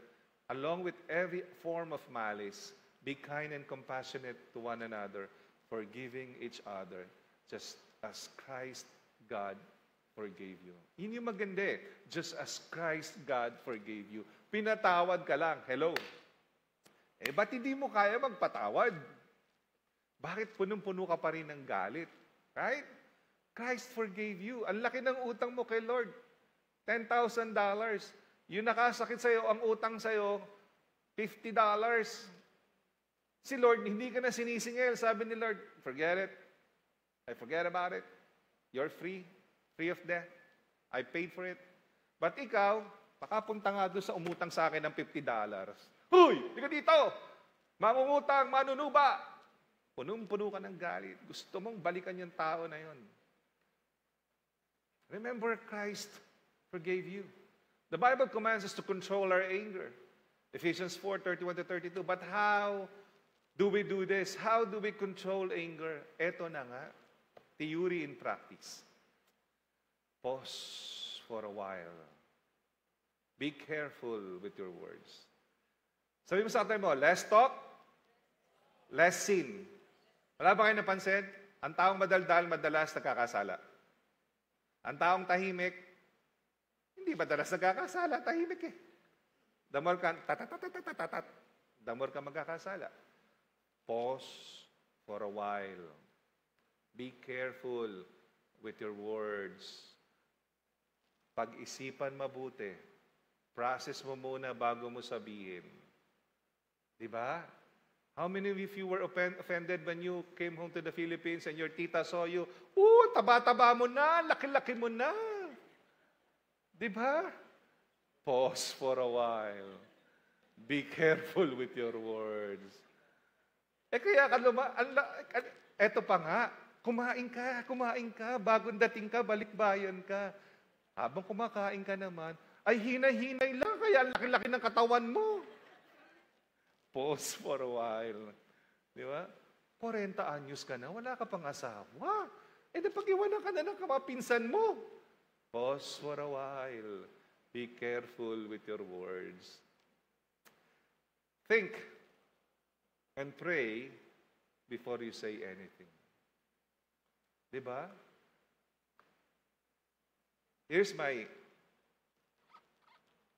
along with every form of malice. Be kind and compassionate to one another, forgiving each other, just as Christ God forgave you. Yun yung maganda eh. Just as Christ God forgave you. Pinatawad ka lang. Hello. Eh, ba't hindi mo kaya magpatawad? Bakit punong-puno ka pa rin ng galit? Right? Christ forgave you. Ang laki ng utang mo kay Lord. $10,000. Yung nakasakit sa'yo, ang utang sa'yo, $50. Si Lord, hindi ka na sinisingil. Sabi ni Lord, forget it. I forget about it. You're free. Free of debt. I paid for it. But ikaw, makapunta nga doon sa umutang sa akin ng $50. Huy! Di ka dito! Mangungutang, manunuba! Punong-puno ka ng galit. Gusto mong balikan yung tao na yon. Remember, Christ forgave you. The Bible commands us to control our anger. Ephesians 4:31-32. But how do we do this? How do we control anger? Eto na nga. Theory in practice. Pause for a while. Be careful with your words. Sabi mo sa atin mo, less talk, less sin. Wala ba kayo napansin? Ang taong madaldal, madalas nagkakasala. Ang taong tahimik, hindi madalas nagkakasala, tahimik eh. The more ka, tatatatatatatatat, the more ka magkakasala. Pause for a while. Be careful with your words. Pag-isipan mabuti. Process mo muna bago mo sabihin. Diba? How many of you were offended when you came home to the Philippines and your tita saw you, taba-taba mo na, laki-laki mo na. Diba? Pause for a while. Be careful with your words. Kaya eto pa nga, kumain ka, bagong dating ka, balikbayan ka. Habang kumakain ka naman, ay hinay-hinay lang, kaya laki-laki ng katawan mo. Pause for a while. Di ba? 40 anyos ka na, wala ka pang asawa. Napag-iwanan ka na ng kamapinsan mo. Pause for a while. Be careful with your words. Think and pray before you say anything. Di ba? Here's my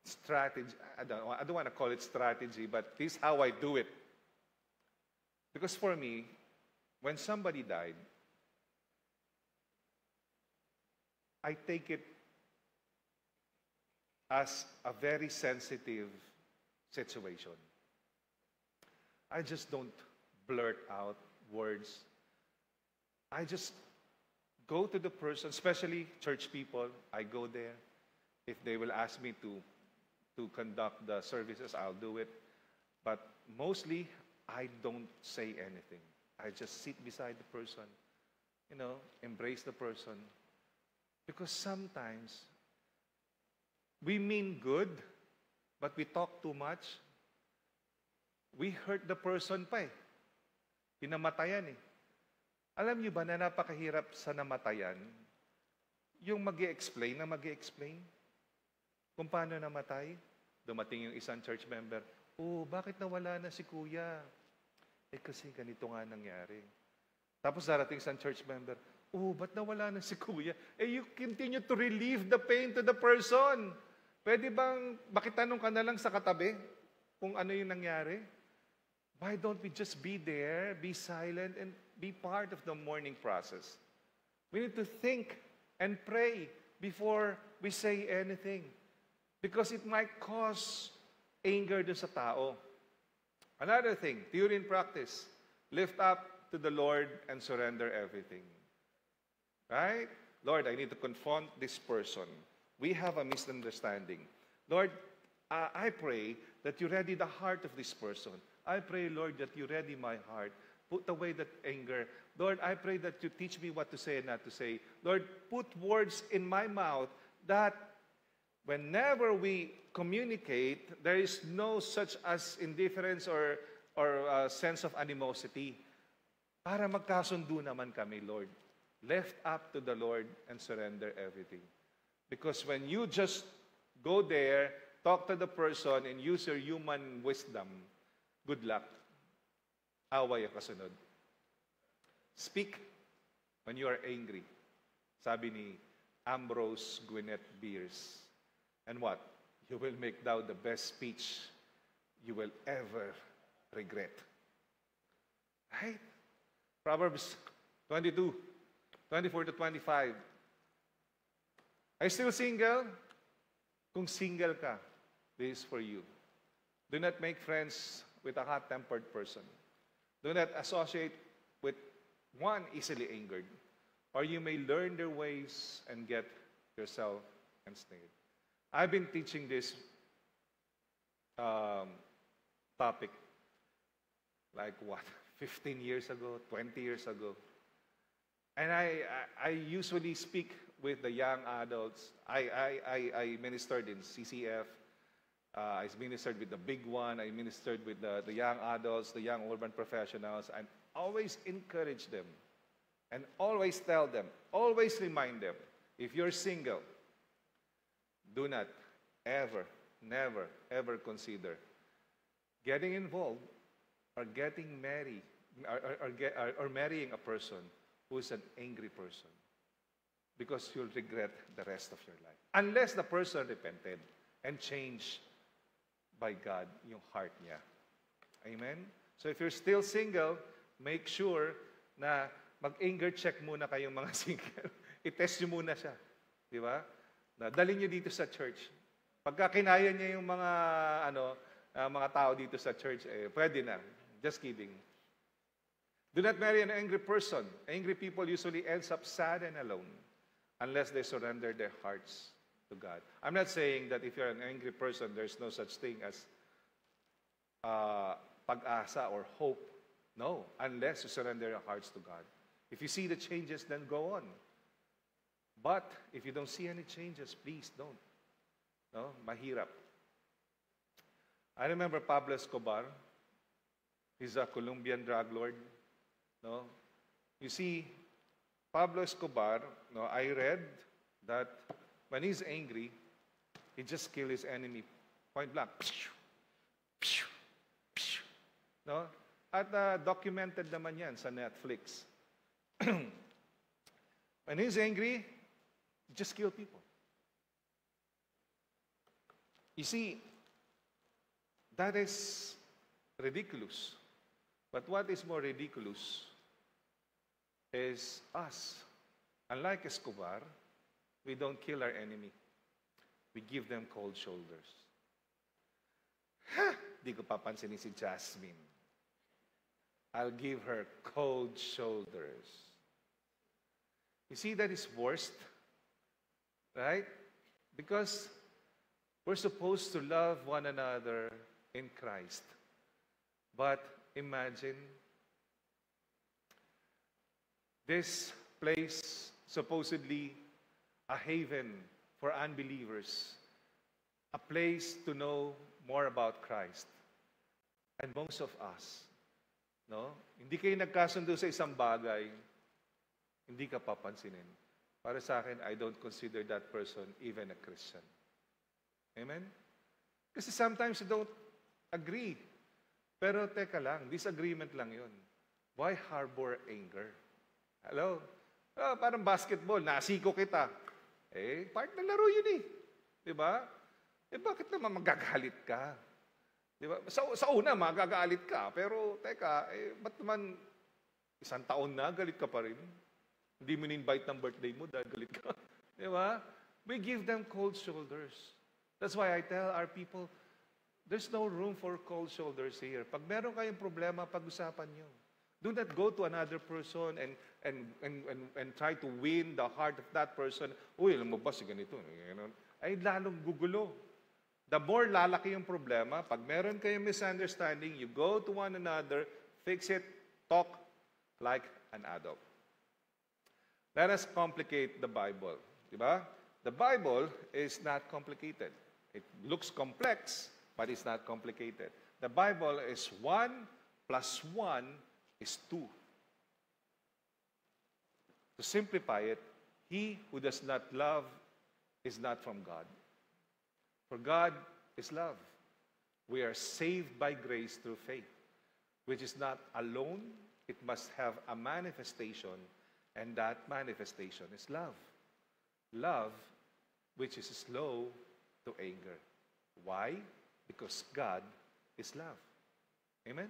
strategy. I don't want to call it strategy, but this is how I do it. Because for me, when somebody died, I take it as a very sensitive situation. I just don't blurt out words. I just go to the person, especially church people. I go there. If they will ask me to conduct the services, I'll do it. But mostly, I don't say anything. I just sit beside the person, embrace the person. Because sometimes, we mean good, but we talk too much. We hurt the person pa eh. Pinamatayan eh. Alam niyo ba na napakahirap sa namatayan? Yung mag-i-explain kung paano namatay. Dumating yung isang church member, bakit nawala na si kuya? Kasi ganito nga nangyari. Tapos darating isang church member, ba't nawala na si kuya? You continue to relieve the pain to the person. Pwede bang makitanong ka na lang sa katabi kung ano yung nangyari? Why don't we just be there, be silent, and be part of the mourning process? We need to think and pray before we say anything. Because it might cause anger dun sa tao. Another thing, theory and practice. Lift up to the Lord and surrender everything. Right? Lord, I need to confront this person. We have a misunderstanding. Lord, I pray that you ready the heart of this person. I pray, Lord, that you ready my heart. Put away that anger. Lord, I pray that you teach me what to say and not to say. Lord, put words in my mouth that whenever we communicate, there is no such as indifference or sense of animosity. Para magkasundo naman kami, Lord. Left up to the Lord and surrender everything. Because when you just go there, talk to the person, and use your human wisdom, good luck. Away ang kasunod. Speak when you are angry. Sabi ni Ambrose Gwinnett Beers. And what? You will make thou the best speech you will ever regret. Right? Proverbs 22, 24 to 25. Are you still single? Kung single ka, this is for you. Do not make friends with a hot-tempered person. Do not associate with one easily angered, or you may learn their ways and get yourself ensnared. I've been teaching this topic like what, 15 years ago, 20 years ago. And I usually speak with the young adults. I ministered in CCF. I ministered with the big one. I ministered with the young adults, the young urban professionals, and always encourage them and always tell them, always remind them, if you're single, do not ever, never, ever consider getting involved or getting married or marrying a person who is an angry person, because you'll regret the rest of your life. Unless the person repented and changed by God yung heart niya. Amen? So if you're still single, make sure na mag-anger check muna kayong mga single. I-test nyo muna siya. Di ba? Dalhin nyo dito sa church. Pagka kinaya niya yung mga tao dito sa church, pwede na. Just kidding. Do not marry an angry person. Angry people usually ends up sad and alone unless they surrender their hearts to God. I'm not saying that if you're an angry person, there's no such thing as pag-asa or hope. No, unless you surrender your hearts to God. If you see the changes, then go on. But if you don't see any changes, please don't. No, mahirap. I remember Pablo Escobar. He's a Colombian drug lord. No, you see, Pablo Escobar. No, I read that when he's angry, he just kills his enemy point blank. No, at documented naman yan sa Netflix. When he's angry, he just kills people. You see, that is ridiculous. But what is more ridiculous is us. Unlike Escobar, we don't kill our enemy. We give them cold shoulders. Ha! Di ko papansinin si Jasmine. I'll give her cold shoulders. You see, that is worst, right? Because we're supposed to love one another in Christ. But imagine this place, supposedly a haven for unbelievers, a place to know more about Christ. And most of us, no? Hindi kayo nagkasundo sa isang bagay, hindi ka papansinin. Para sa akin, I don't consider that person even a Christian. Amen? Kasi sometimes you don't agree. Pero teka lang, disagreement lang yun. Why harbor anger? Hello? Oh, parang basketball, nasiko kita. Part ng laro yun eh. Diba? Bakit naman magagalit ka? Di ba? Sa una, magagalit ka. Pero, teka, ba't naman isang taon na, galit ka pa rin? Hindi mo in-invite ng birthday mo dahil galit ka. Di ba? We give them cold shoulders. That's why I tell our people, there's no room for cold shoulders here. Pag meron kayong problema, pag-usapan nyo. Do not go to another person and try to win the heart of that person. Uy, alam mo ba si ganito? Ay lalong gugulo. The more lalaki yung problema, pag meron kayong misunderstanding, you go to one another, fix it, talk like an adult. Let us complicate the Bible. Diba? The Bible is not complicated. It looks complex, but it's not complicated. The Bible is 1 plus 1 is 2. To simplify it, he who does not love is not from God. For God is love. We are saved by grace through faith, which is not alone. It must have a manifestation, and that manifestation is love. Love, which is slow to anger. Why? Because God is love. Amen?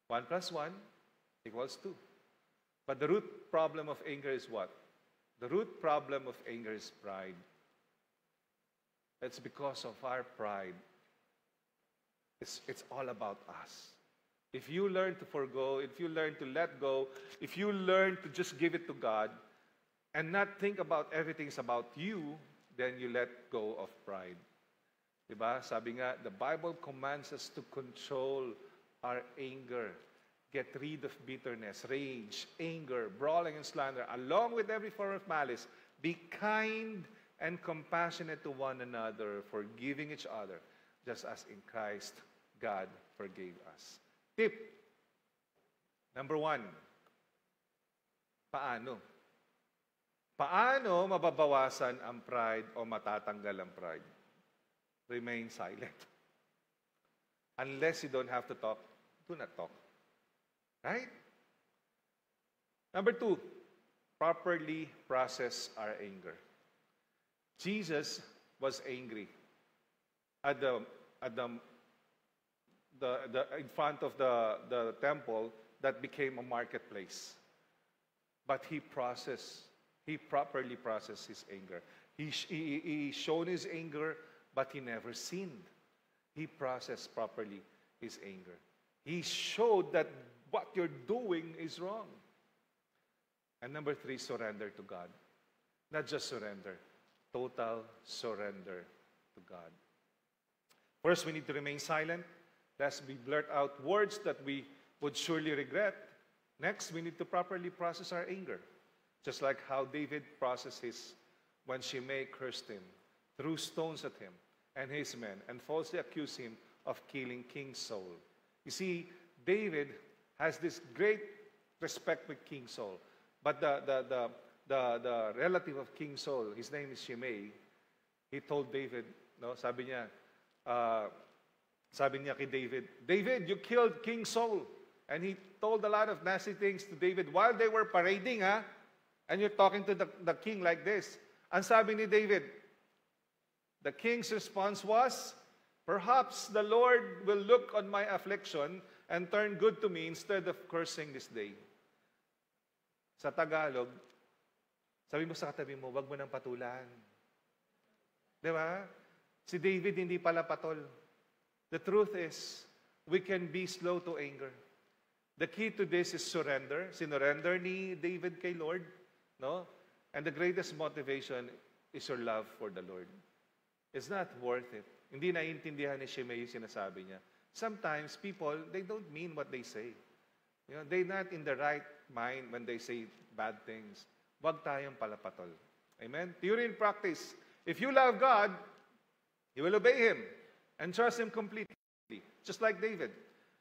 1 plus 1 equals 2. But the root problem of anger is what? The root problem of anger is pride. It's because of our pride. It's all about us. If you learn to forgo, if you learn to let go, if you learn to just give it to God and not think about everything's about you, then you let go of pride. Diba? Sabi nga, the Bible commands us to control our anger. Get rid of bitterness, rage, anger, brawling, and slander, along with every form of malice. Be kind and compassionate to one another, forgiving each other, just as in Christ God forgave us. Tip number 1. Paano? Paano mababawasan ang pride o matatanggal ang pride? Remain silent. Unless you don't have to talk, do not talk. Right? Number 2, properly process our anger. Jesus was angry in front of the temple that became a marketplace. But he properly processed his anger. He showed his anger, but he never sinned. He processed properly his anger. He showed that what you're doing is wrong. And number 3, surrender to God. Not just surrender, total surrender to God. First, we need to remain silent, lest we blurt out words that we would surely regret. Next, we need to properly process our anger, just like how David processed his when Shimei cursed him, threw stones at him and his men, and falsely accused him of killing King Saul. You see, David has this great respect with King Saul, but the relative of King Saul, his name is Shimei, he told David, no, sabi niya kay David, David, you killed King Saul. And he told a lot of nasty things to David while they were parading, and you're talking to the king like this. Ang sabi ni David, the king's response was, perhaps the Lord will look on my affliction and turn good to me instead of cursing this day. Sa Tagalog, sabi mo sa katabi mo, wag mo nang patulan. Di ba? Si David hindi pala patol. The truth is, we can be slow to anger. The key to this is surrender. Sinurrender ni David kay Lord, no? And the greatest motivation is your love for the Lord. It's not worth it. Hindi naiintindihan ni Shimei yung sinasabi niya. Sometimes people, they don't mean what they say. You know, they're not in the right mind when they say bad things. Wag tayong palapatol. Amen? Theory and practice. If you love God, you will obey Him and trust Him completely. Just like David.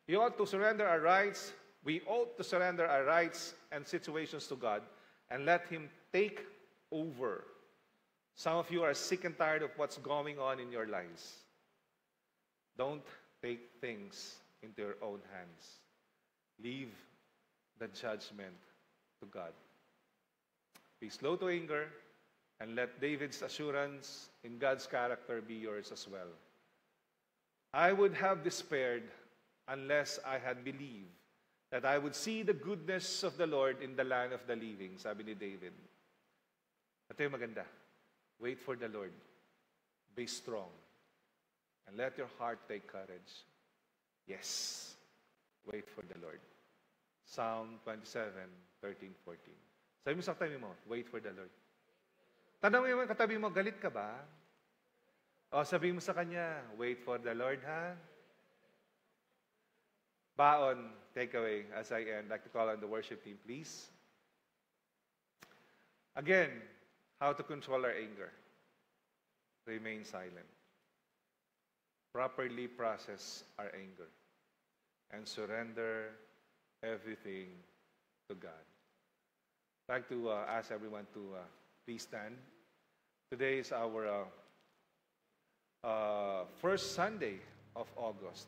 He ought to surrender our rights. We ought to surrender our rights and situations to God and let Him take over. Some of you are sick and tired of what's going on in your lives. Don't take things into your own hands. Leave the judgment to God. Be slow to anger, And let David's assurance in God's character be yours as well. I would have despaired unless I had believed that I would see the goodness of the Lord in the land of the living, sabi ni David. Ito yung maganda. Wait for the Lord. Be strong. And let your heart take courage. Yes, wait for the Lord. Psalm 27:13-14. Sabi mo sa katabi mo, wait for the Lord. Tanong mo yung katabi mo, galit ka ba? O sabi mo sa kanya, wait for the Lord, ha? Baon, takeaway, as I end, I'd like to call on the worship team, please. Again, how to control our anger. Remain silent. Properly process our anger. And surrender everything to God. I'd like to ask everyone to please stand. Today is our first Sunday of August.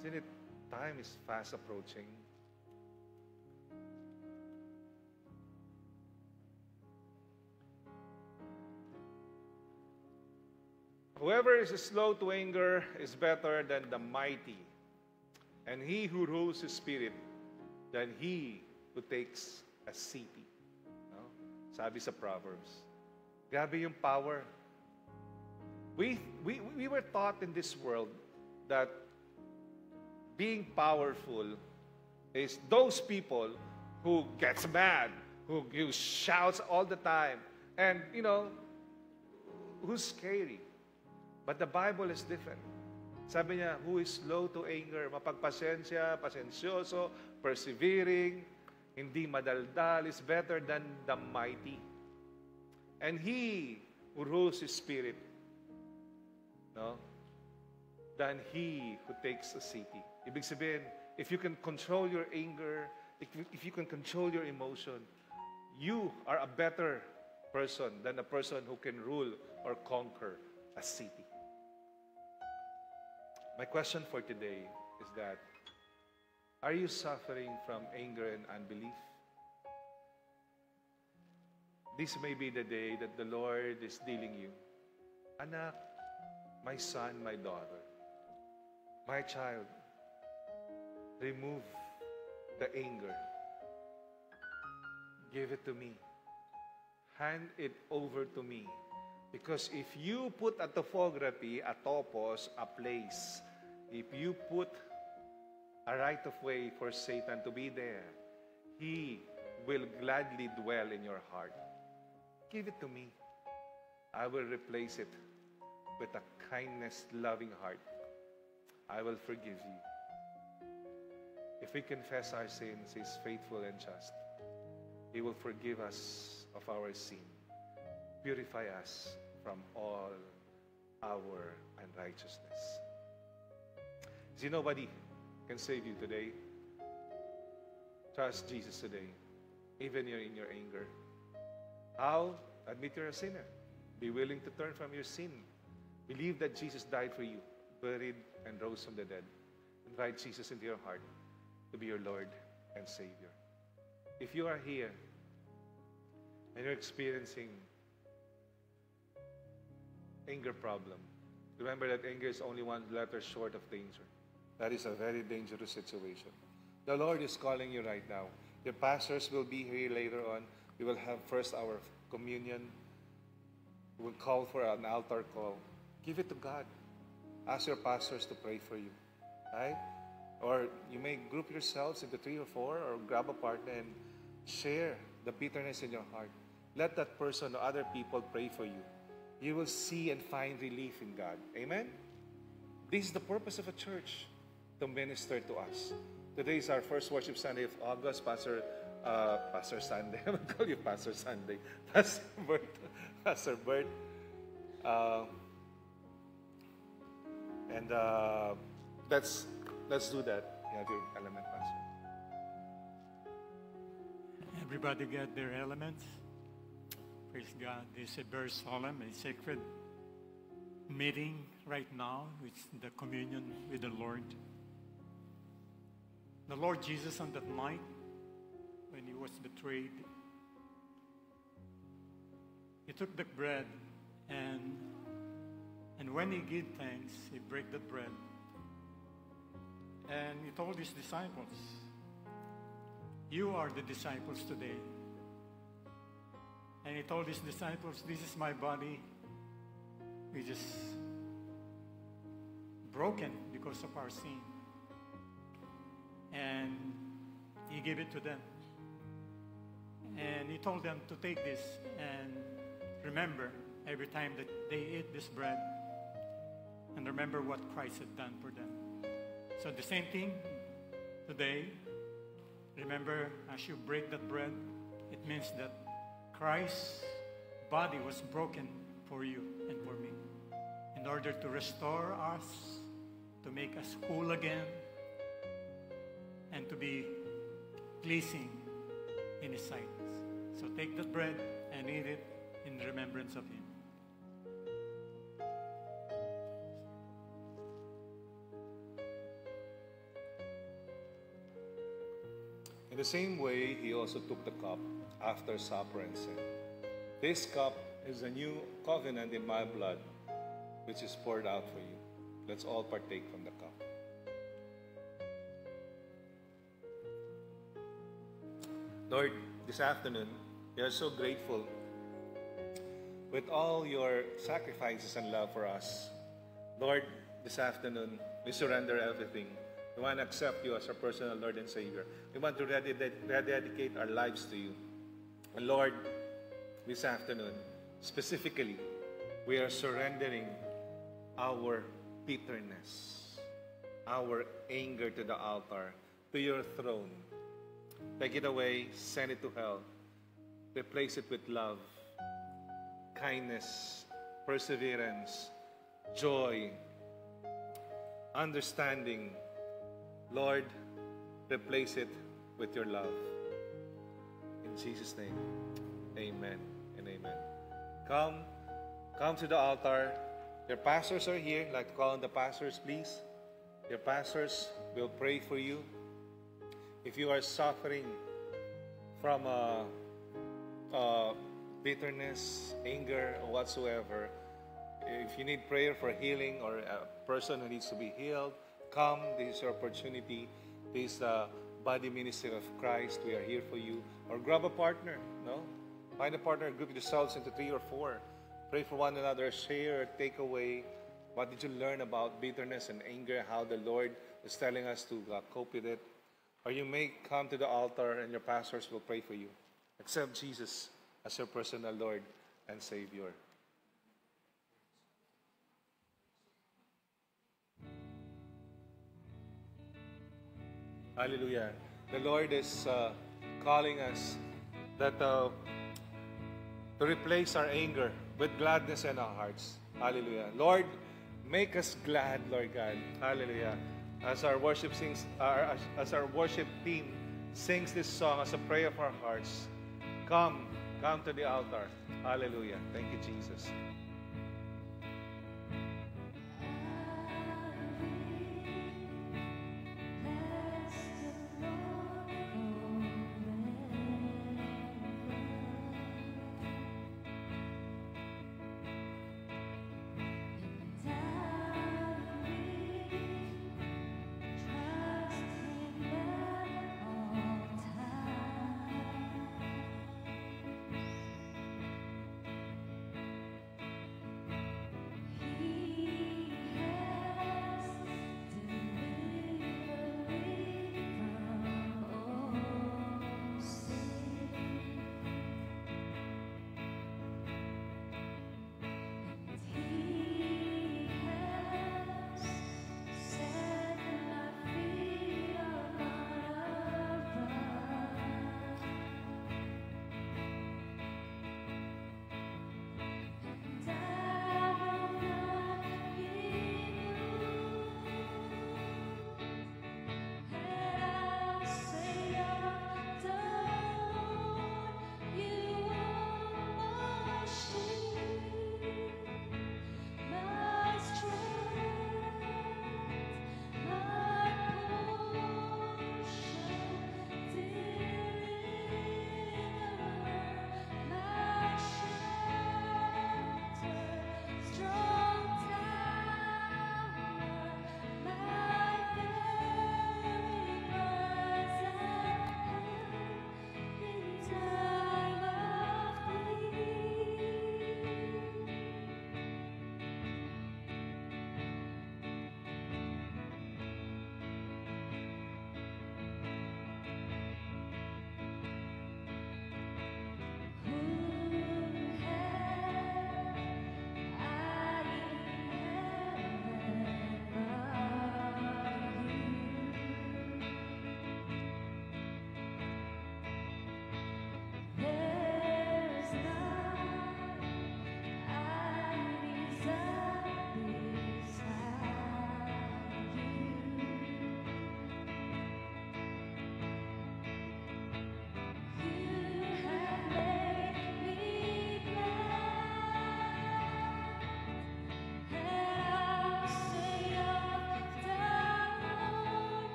Isn't it? Time is fast approaching. Whoever is slow to anger is better than the mighty, and he who rules his spirit than he who takes a city. No? Sabi sa Proverbs. Grabe yung power. We were taught in this world that being powerful is those people who gets mad, who shouts all the time, and, who's scary. But the Bible is different. Sabi niya, who is slow to anger, mapagpasensya, pasensyoso, persevering, hindi madaldal, is better than the mighty. And he who rules his spirit, than he who takes a city. Ibig sabihin, if you can control your anger, if you can control your emotion, you are a better person than a person who can rule or conquer a city. My question for today is that, are you suffering from anger and unbelief? This may be the day that the Lord is dealing you. Anak, my son, my daughter, my child, remove the anger. Give it to me. Hand it over to me. Because if you put a topography, a topos, a place, if you put a right of way for Satan to be there, he will gladly dwell in your heart. Give it to me. I will replace it with a kindness, loving heart. I will forgive you. If we confess our sins, He is faithful and just. He will forgive us of our sin, purify us from all our unrighteousness. See, nobody can save you today. Trust Jesus today, even in your anger. How? Admit you're a sinner. Be willing to turn from your sin. Believe that Jesus died for you, buried, and rose from the dead. Invite Jesus into your heart to be your Lord and Savior. If you are here and you're experiencing anger problem, remember that anger is only one letter short of danger. That is a very dangerous situation. The Lord is calling you right now. Your pastors will be here later on. We will have first our communion. We will call for an altar call. Give it to God. Ask your pastors to pray for you. Right? Or you may group yourselves into 3 or 4 or grab a partner and share the bitterness in your heart. Let that person or other people pray for you. You will see and find relief in God. Amen? This is the purpose of a church, to minister to us. Today is our first worship Sunday of August. Pastor Sunday. I will call you Pastor Sunday. Pastor Bert. Pastor Bert. Let's do that. You have your element, Pastor. Everybody get their elements. Praise God. This is a very solemn and sacred meeting right now. It's the communion with the Lord. The Lord Jesus on that night when He was betrayed, he took the bread, and when he gave thanks, he broke the bread. And he told his disciples, "You are the disciples today." And he told his disciples, "This is my body, which is broken because of our sin." And he gave it to them. And he told them to take this and remember every time that they eat this bread, and remember what Christ had done for them. So the same thing today, remember as you break that bread, it means that Christ's body was broken for you and for me in order to restore us, to make us whole again, and to be pleasing in His sight. So take that bread and eat it in remembrance of Him. In the same way, he also took the cup after supper and said, "This cup is a new covenant in my blood, which is poured out for you. Let's all partake from the cup." Lord, this afternoon, we are so grateful with all your sacrifices and love for us. Lord, this afternoon, we surrender everything. We want to accept you as our personal Lord and Savior. We want to rededicate our lives to you. And Lord, this afternoon, specifically, we are surrendering our bitterness, our anger to the altar, to your throne. Take it away, send it to hell. Replace it with love, kindness, perseverance, joy, understanding. Lord, replace it with your love. In Jesus' name, amen and amen. Come to the altar. Your pastors are here. I'd like to call on the pastors, please. Your pastors will pray for you. If you are suffering from bitterness, anger, or whatsoever, if you need prayer for healing or a person who needs to be healed, come. This is your opportunity. This is the body ministry of Christ. We are here for you. Or grab a partner. No? Find a partner, group yourselves into 3 or 4. Pray for one another. Share, take away. What did you learn about bitterness and anger? How the Lord is telling us to cope with it. Or you may come to the altar and your pastors will pray for you. Accept Jesus as your personal Lord and Savior. Hallelujah. The Lord is calling us that to replace our anger with gladness in our hearts. Hallelujah. Lord, make us glad, Lord God. Hallelujah. As our worship team sings this song as a prayer of our hearts, come to the altar. Hallelujah. Thank you, Jesus.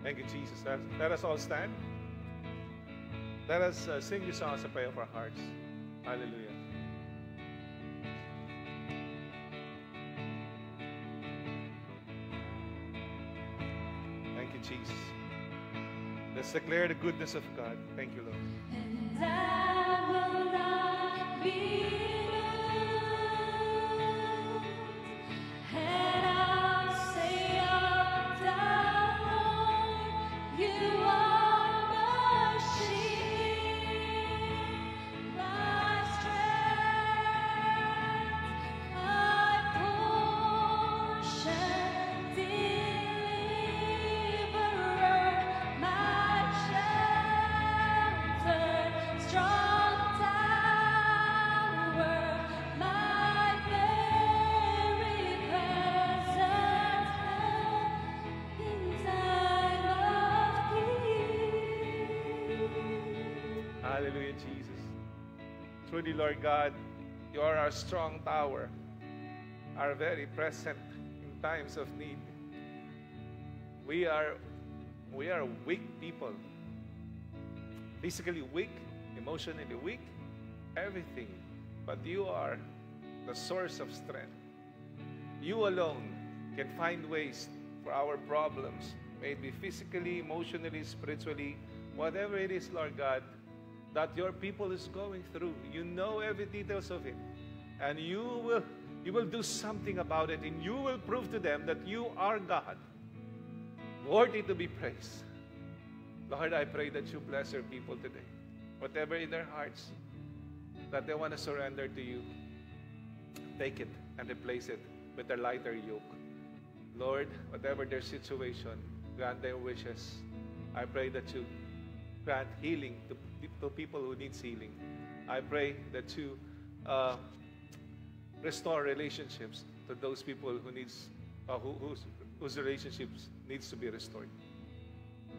Thank you, Jesus. Let us all stand. Let us sing this song as a prayer of our hearts. Hallelujah. Thank you, Jesus. Let's declare the goodness of God. Thank you, Lord. And I will not be moved, and I'll say of the Lord, you are my shield, my strength, my portion, deliverer, my shelter, strong tower, my very present help in time of need. Hallelujah, Jesus. Truly, Lord God, you are our strong tower, our very present in times of need. We are weak people, physically weak, emotionally weak, everything. But you are the source of strength. You alone can find ways for our problems, may it be physically, emotionally, spiritually, whatever it is, Lord God, that your people is going through. You know every details of it. And you will do something about it, and you will prove to them that you are God, worthy to be praised. Lord, I pray that you bless your people today. Whatever in their hearts that they want to surrender to you, take it and replace it with a lighter yoke. Lord, whatever their situation, grant their wishes. I pray that you grant healing to people who need healing. I pray that you restore relationships to those people who needs whose relationships needs to be restored.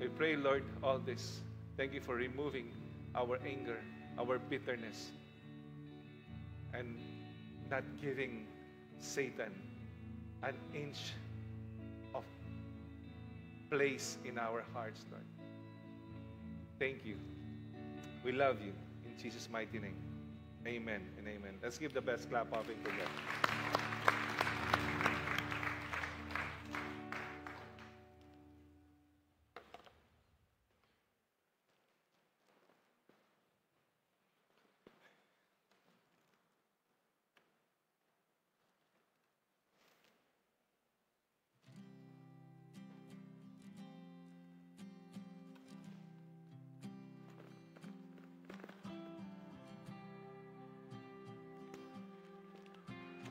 We pray, Lord, all this. Thank you for removing our anger, our bitterness, and not giving Satan an inch of place in our hearts, Lord. Thank you. We love you. In Jesus' mighty name. Amen and amen. Let's give the best clap offering to God.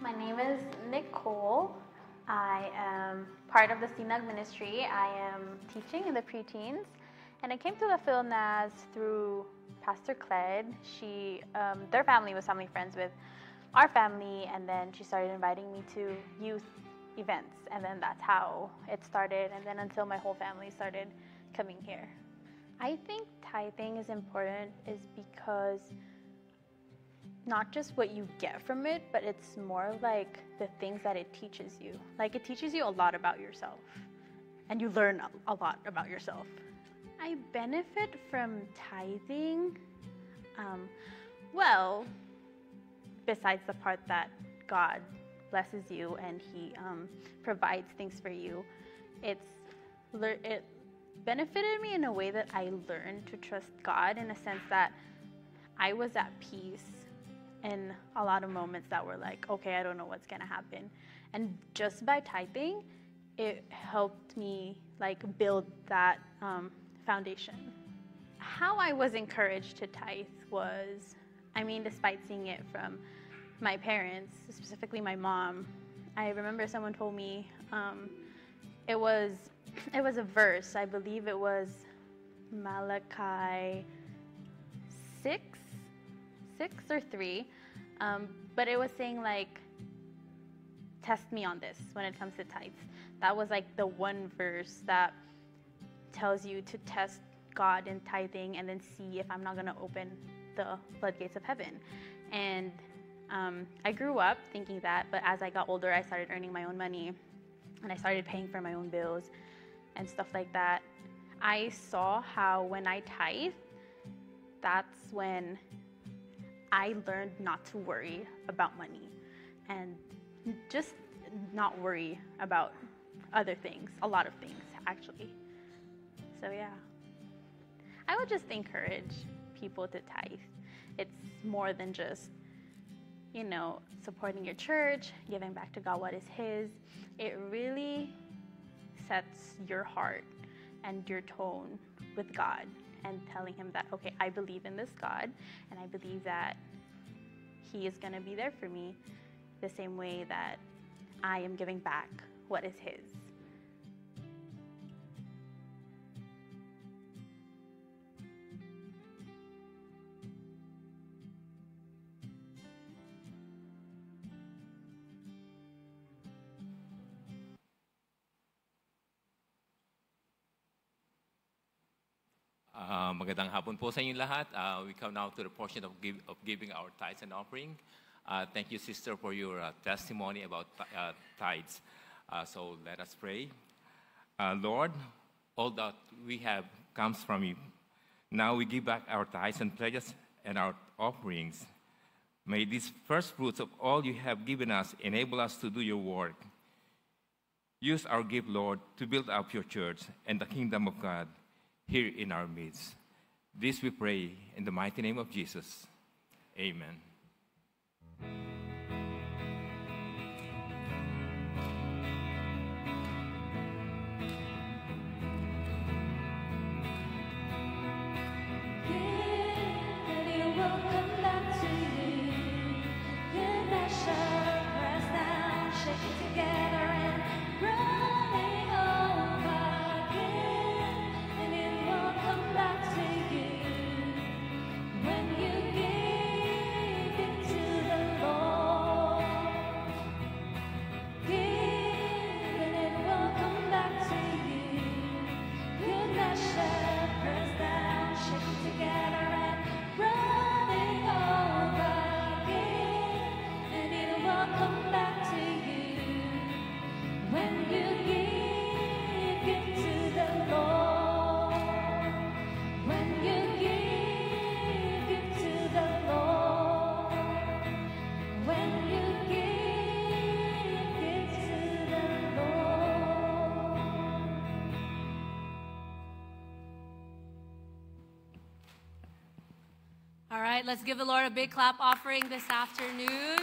My name is Nicole. I am part of the CNUG ministry. I am teaching in the preteens, and I came to the Phil Naz through Pastor Cled. Their family was family friends with our family, and then she started inviting me to youth events, and then that's how it started, and then until my whole family started coming here. I think tithing is important is because not just what you get from it, but it's more like the things that it teaches you. Like, it teaches you a lot about yourself, and you learn a lot about yourself. I benefit from tithing, well, besides the part that God blesses you and He provides things for you, it benefited me in a way that I learned to trust God, in a sense that I was at peace in a lot of moments that were like, okay, I don't know what's gonna happen. And just by tithing, it helped me like build that foundation. How I was encouraged to tithe was, despite seeing it from my parents, specifically my mom, I remember someone told me it was a verse. I believe it was Malachi 6 or 3, but it was saying like, test me on this when it comes to tithes. That was like the one verse that tells you to test God in tithing and then see if I'm not going to open the floodgates of heaven. And I grew up thinking that, but as I got older, I started earning my own money, and I started paying for my own bills and stuff like that. I saw how when I tithe, that's when I learned not to worry about money and just not worry about other things, a lot of things actually. So yeah, I would just encourage people to tithe. It's more than just, you know, supporting your church, giving back to God what is His. It really sets your heart and your tone with God and telling Him that, okay, I believe in this God and I believe that He is going to be there for me the same way that I am giving back what is His. Magandang hapon po sa inyong lahat. We come now to the portion of giving our tithes and offering. Thank you, sister, for your testimony about tithes. So let us pray. Lord, all that we have comes from you. Now we give back our tithes and pledges and our offerings. May these first fruits of all you have given us enable us to do your work. Use our gift, Lord, to build up your church and the kingdom of God here in our midst. This we pray in the mighty name of Jesus. Amen. All right, let's give the Lord a big clap offering this afternoon.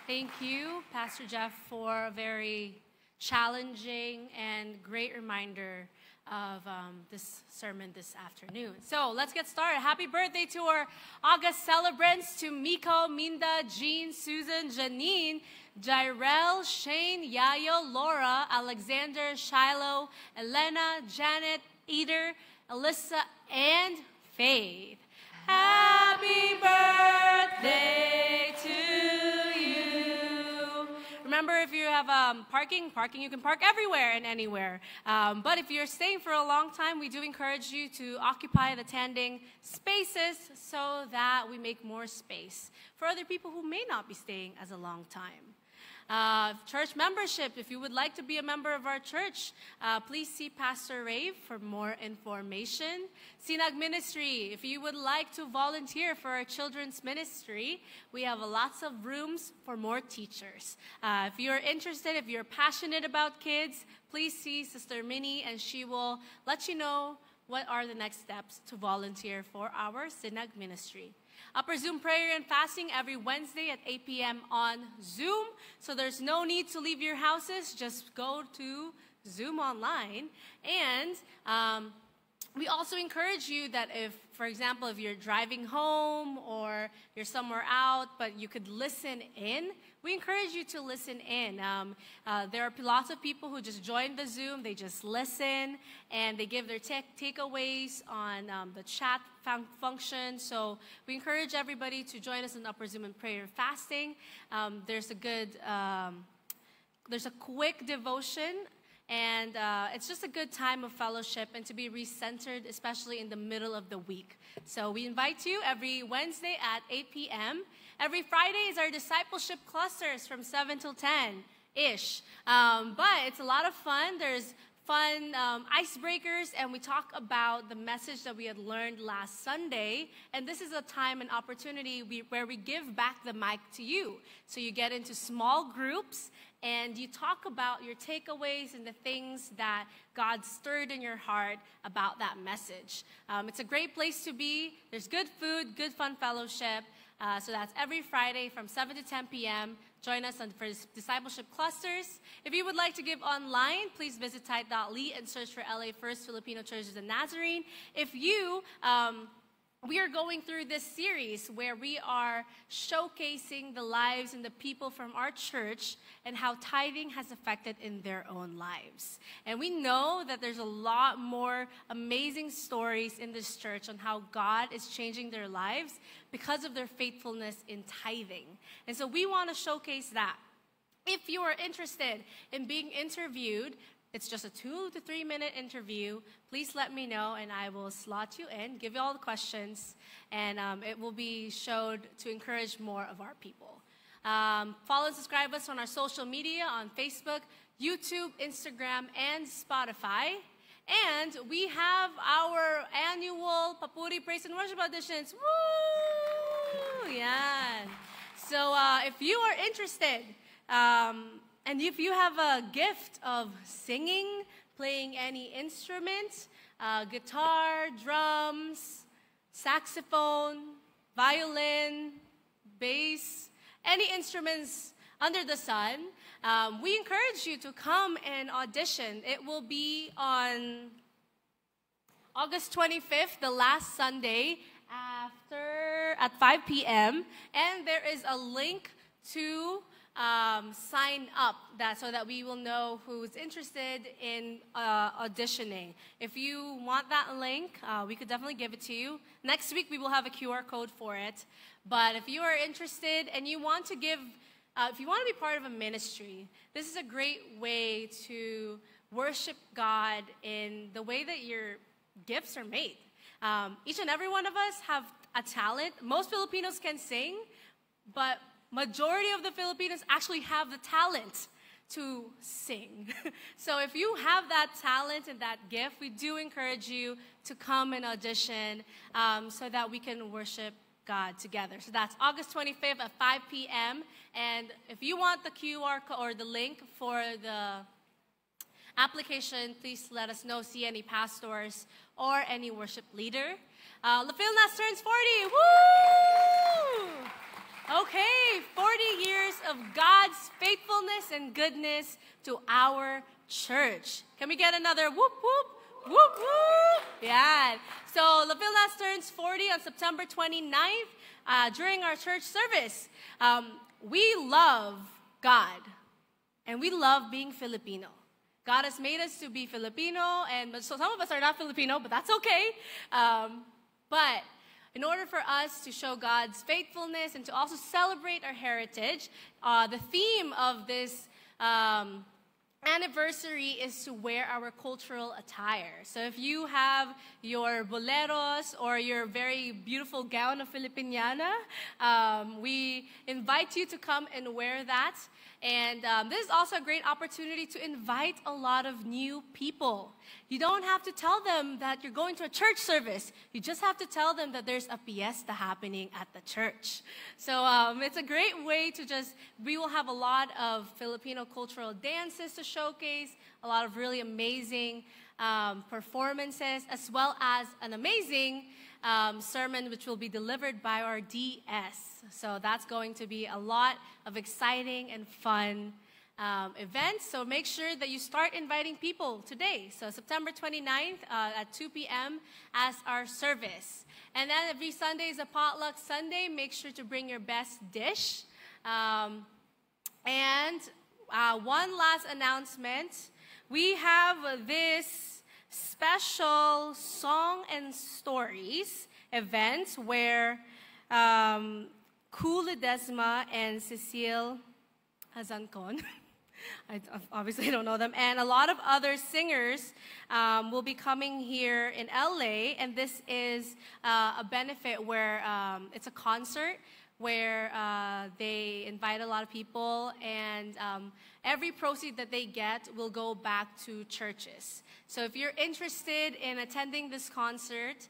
Thank you, Pastor Jeff, for a very challenging and great reminder of this sermon this afternoon. So let's get started. Happy birthday to our August celebrants, to Miko, Minda, Jean, Susan, Janine, Jairel, Shane, Yayo, Laura, Alexander, Shiloh, Elena, Janet, Eder, Alyssa, and Faith. Happy birthday to you. Remember, if you have parking, you can park everywhere and anywhere. But if you're staying for a long time, we do encourage you to occupy the tending spaces so that we make more space for other people who may not be staying as a long time. Church membership, if you would like to be a member of our church, please see Pastor Rave for more information. Sinag Ministry, if you would like to volunteer for our children's ministry, we have lots of rooms for more teachers. If you're interested, if you're passionate about kids, please see Sister Minnie and she will let you know what are the next steps to volunteer for our Sinag Ministry. Upper Zoom prayer and fasting every Wednesday at 8 p.m. on Zoom. So there's no need to leave your houses. Just go to Zoom online. And we also encourage you that if, for example, if you're driving home or you're somewhere out, but you could listen in, we encourage you to listen in. There are lots of people who just join the Zoom, they just listen, and they give their takeaways on the chat function. So we encourage everybody to join us in Upper Zoom in prayer and fasting. There's a quick devotion, and it's just a good time of fellowship and to be recentered, especially in the middle of the week. So we invite you every Wednesday at 8 p.m. Every Friday is our discipleship clusters from 7 till 10-ish. But it's a lot of fun. There's fun icebreakers, and we talk about the message that we had learned last Sunday. And this is a time and opportunity where we give back the mic to you. So you get into small groups, and you talk about your takeaways and the things that God stirred in your heart about that message. It's a great place to be. There's good food, good fun fellowship. So that's every Friday from 7 to 10 p.m. Join us for discipleship clusters. If you would like to give online, please visit tithe.ly and search for LA First Filipino Church of the Nazarene. We are going through this series where we are showcasing the lives and the people from our church and how tithing has affected in their own lives. And we know that there's a lot more amazing stories in this church on how God is changing their lives because of their faithfulness in tithing. And so we want to showcase that. If you are interested in being interviewed, it's just a 2 to 3 minute interview. Please let me know, and I will slot you in, give you all the questions, and it will be showed to encourage more of our people. Follow and subscribe us on our social media on Facebook, YouTube, Instagram, and Spotify. And we have our annual Papuri Praise and Worship auditions. Woo! Yeah. So if you are interested, and if you have a gift of singing, playing any instrument, guitar, drums, saxophone, violin, bass, any instruments under the sun, we encourage you to come and audition. It will be on August 25th, the last Sunday, at 5 p.m. And there is a link to sign up so that we will know who's interested in auditioning. If you want that link, we could definitely give it to you. Next week, we will have a QR code for it. But if you are interested and you want to give, if you want to be part of a ministry, this is a great way to worship God in the way that your gifts are made. Each and every one of us have a talent. Most Filipinos can sing, but majority of the Filipinos actually have the talent to sing. So if you have that talent and that gift, we do encourage you to come and audition so that we can worship God together. So that's August 25th at 5 p.m. And if you want the QR code or the link for the application, please let us know. See any pastors or any worship leader. Lafilnas turns 40. Woo! Okay, 40 years of God's faithfulness and goodness to our church. Can we get another whoop, whoop, whoop, whoop? Yeah. So Lafilnas turns 40 on September 29th during our church service. We love God, and we love being Filipino. God has made us to be Filipino, and so some of us are not Filipino, but that's okay. But in order for us to show God's faithfulness and to also celebrate our heritage, the theme of this anniversary is to wear our cultural attire. So if you have your boleros or your very beautiful gown of Filipiniana, we invite you to come and wear that. And this is also a great opportunity to invite a lot of new people. You don't have to tell them that you're going to a church service. You just have to tell them that there's a fiesta happening at the church. So it's a great way to we will have a lot of Filipino cultural dances to showcase, a lot of really amazing performances, as well as an amazing sermon which will be delivered by our DS. So that's going to be a lot of exciting and fun events. So make sure that you start inviting people today. So September 29th at 2 p.m. as our service. And then every Sunday is a potluck Sunday. Make sure to bring your best dish. And one last announcement. We have this special Song and Stories event where Kula Desma and Cecile Hazancon, I obviously don't know them, and a lot of other singers will be coming here in LA, and this is a benefit where it's a concert where they invite a lot of people, and every proceed that they get will go back to churches. So if you're interested in attending this concert,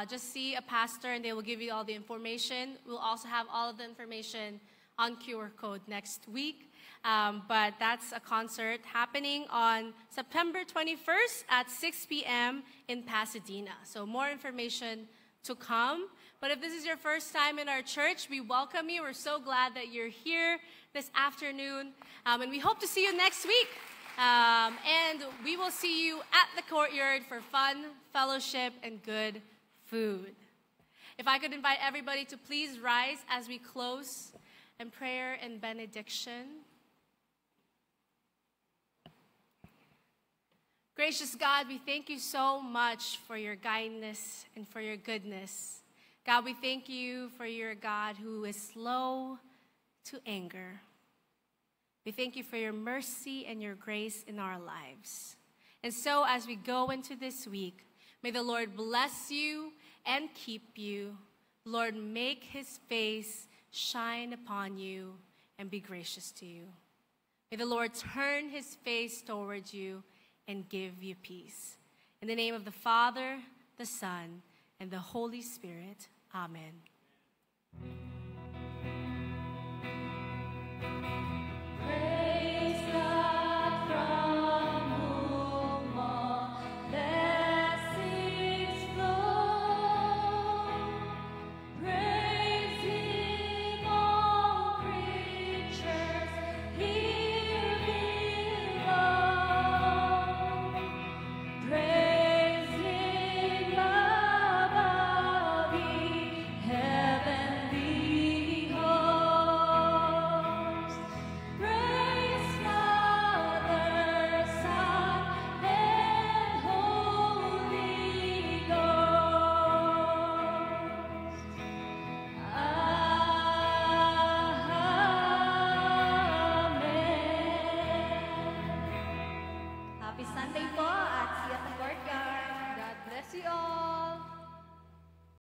just see a pastor and they will give you all the information. We'll also have all of the information on QR code next week. But that's a concert happening on September 21st at 6 p.m. in Pasadena. So more information to come. But if this is your first time in our church, we welcome you. We're so glad that you're here this afternoon. And we hope to see you next week. And we will see you at the courtyard for fun, fellowship, and good food. If I could invite everybody to please rise as we close in prayer and benediction. Gracious God, we thank you so much for your kindness and for your goodness. God, we thank you for your God who is slow to anger. We thank you for your mercy and your grace in our lives. And so as we go into this week, may the Lord bless you and keep you. Lord, make his face shine upon you and be gracious to you. May the Lord turn his face towards you and give you peace. In the name of the Father, the Son, and the Holy Spirit. Amen. Praise God from whom all blessings flow. Praise Him, all creatures here below. Praise Him above, ye heavenly hosts. Praise Father, Son, and Holy Ghost. Happy Sunday po at see you at the courtyard. God bless you all.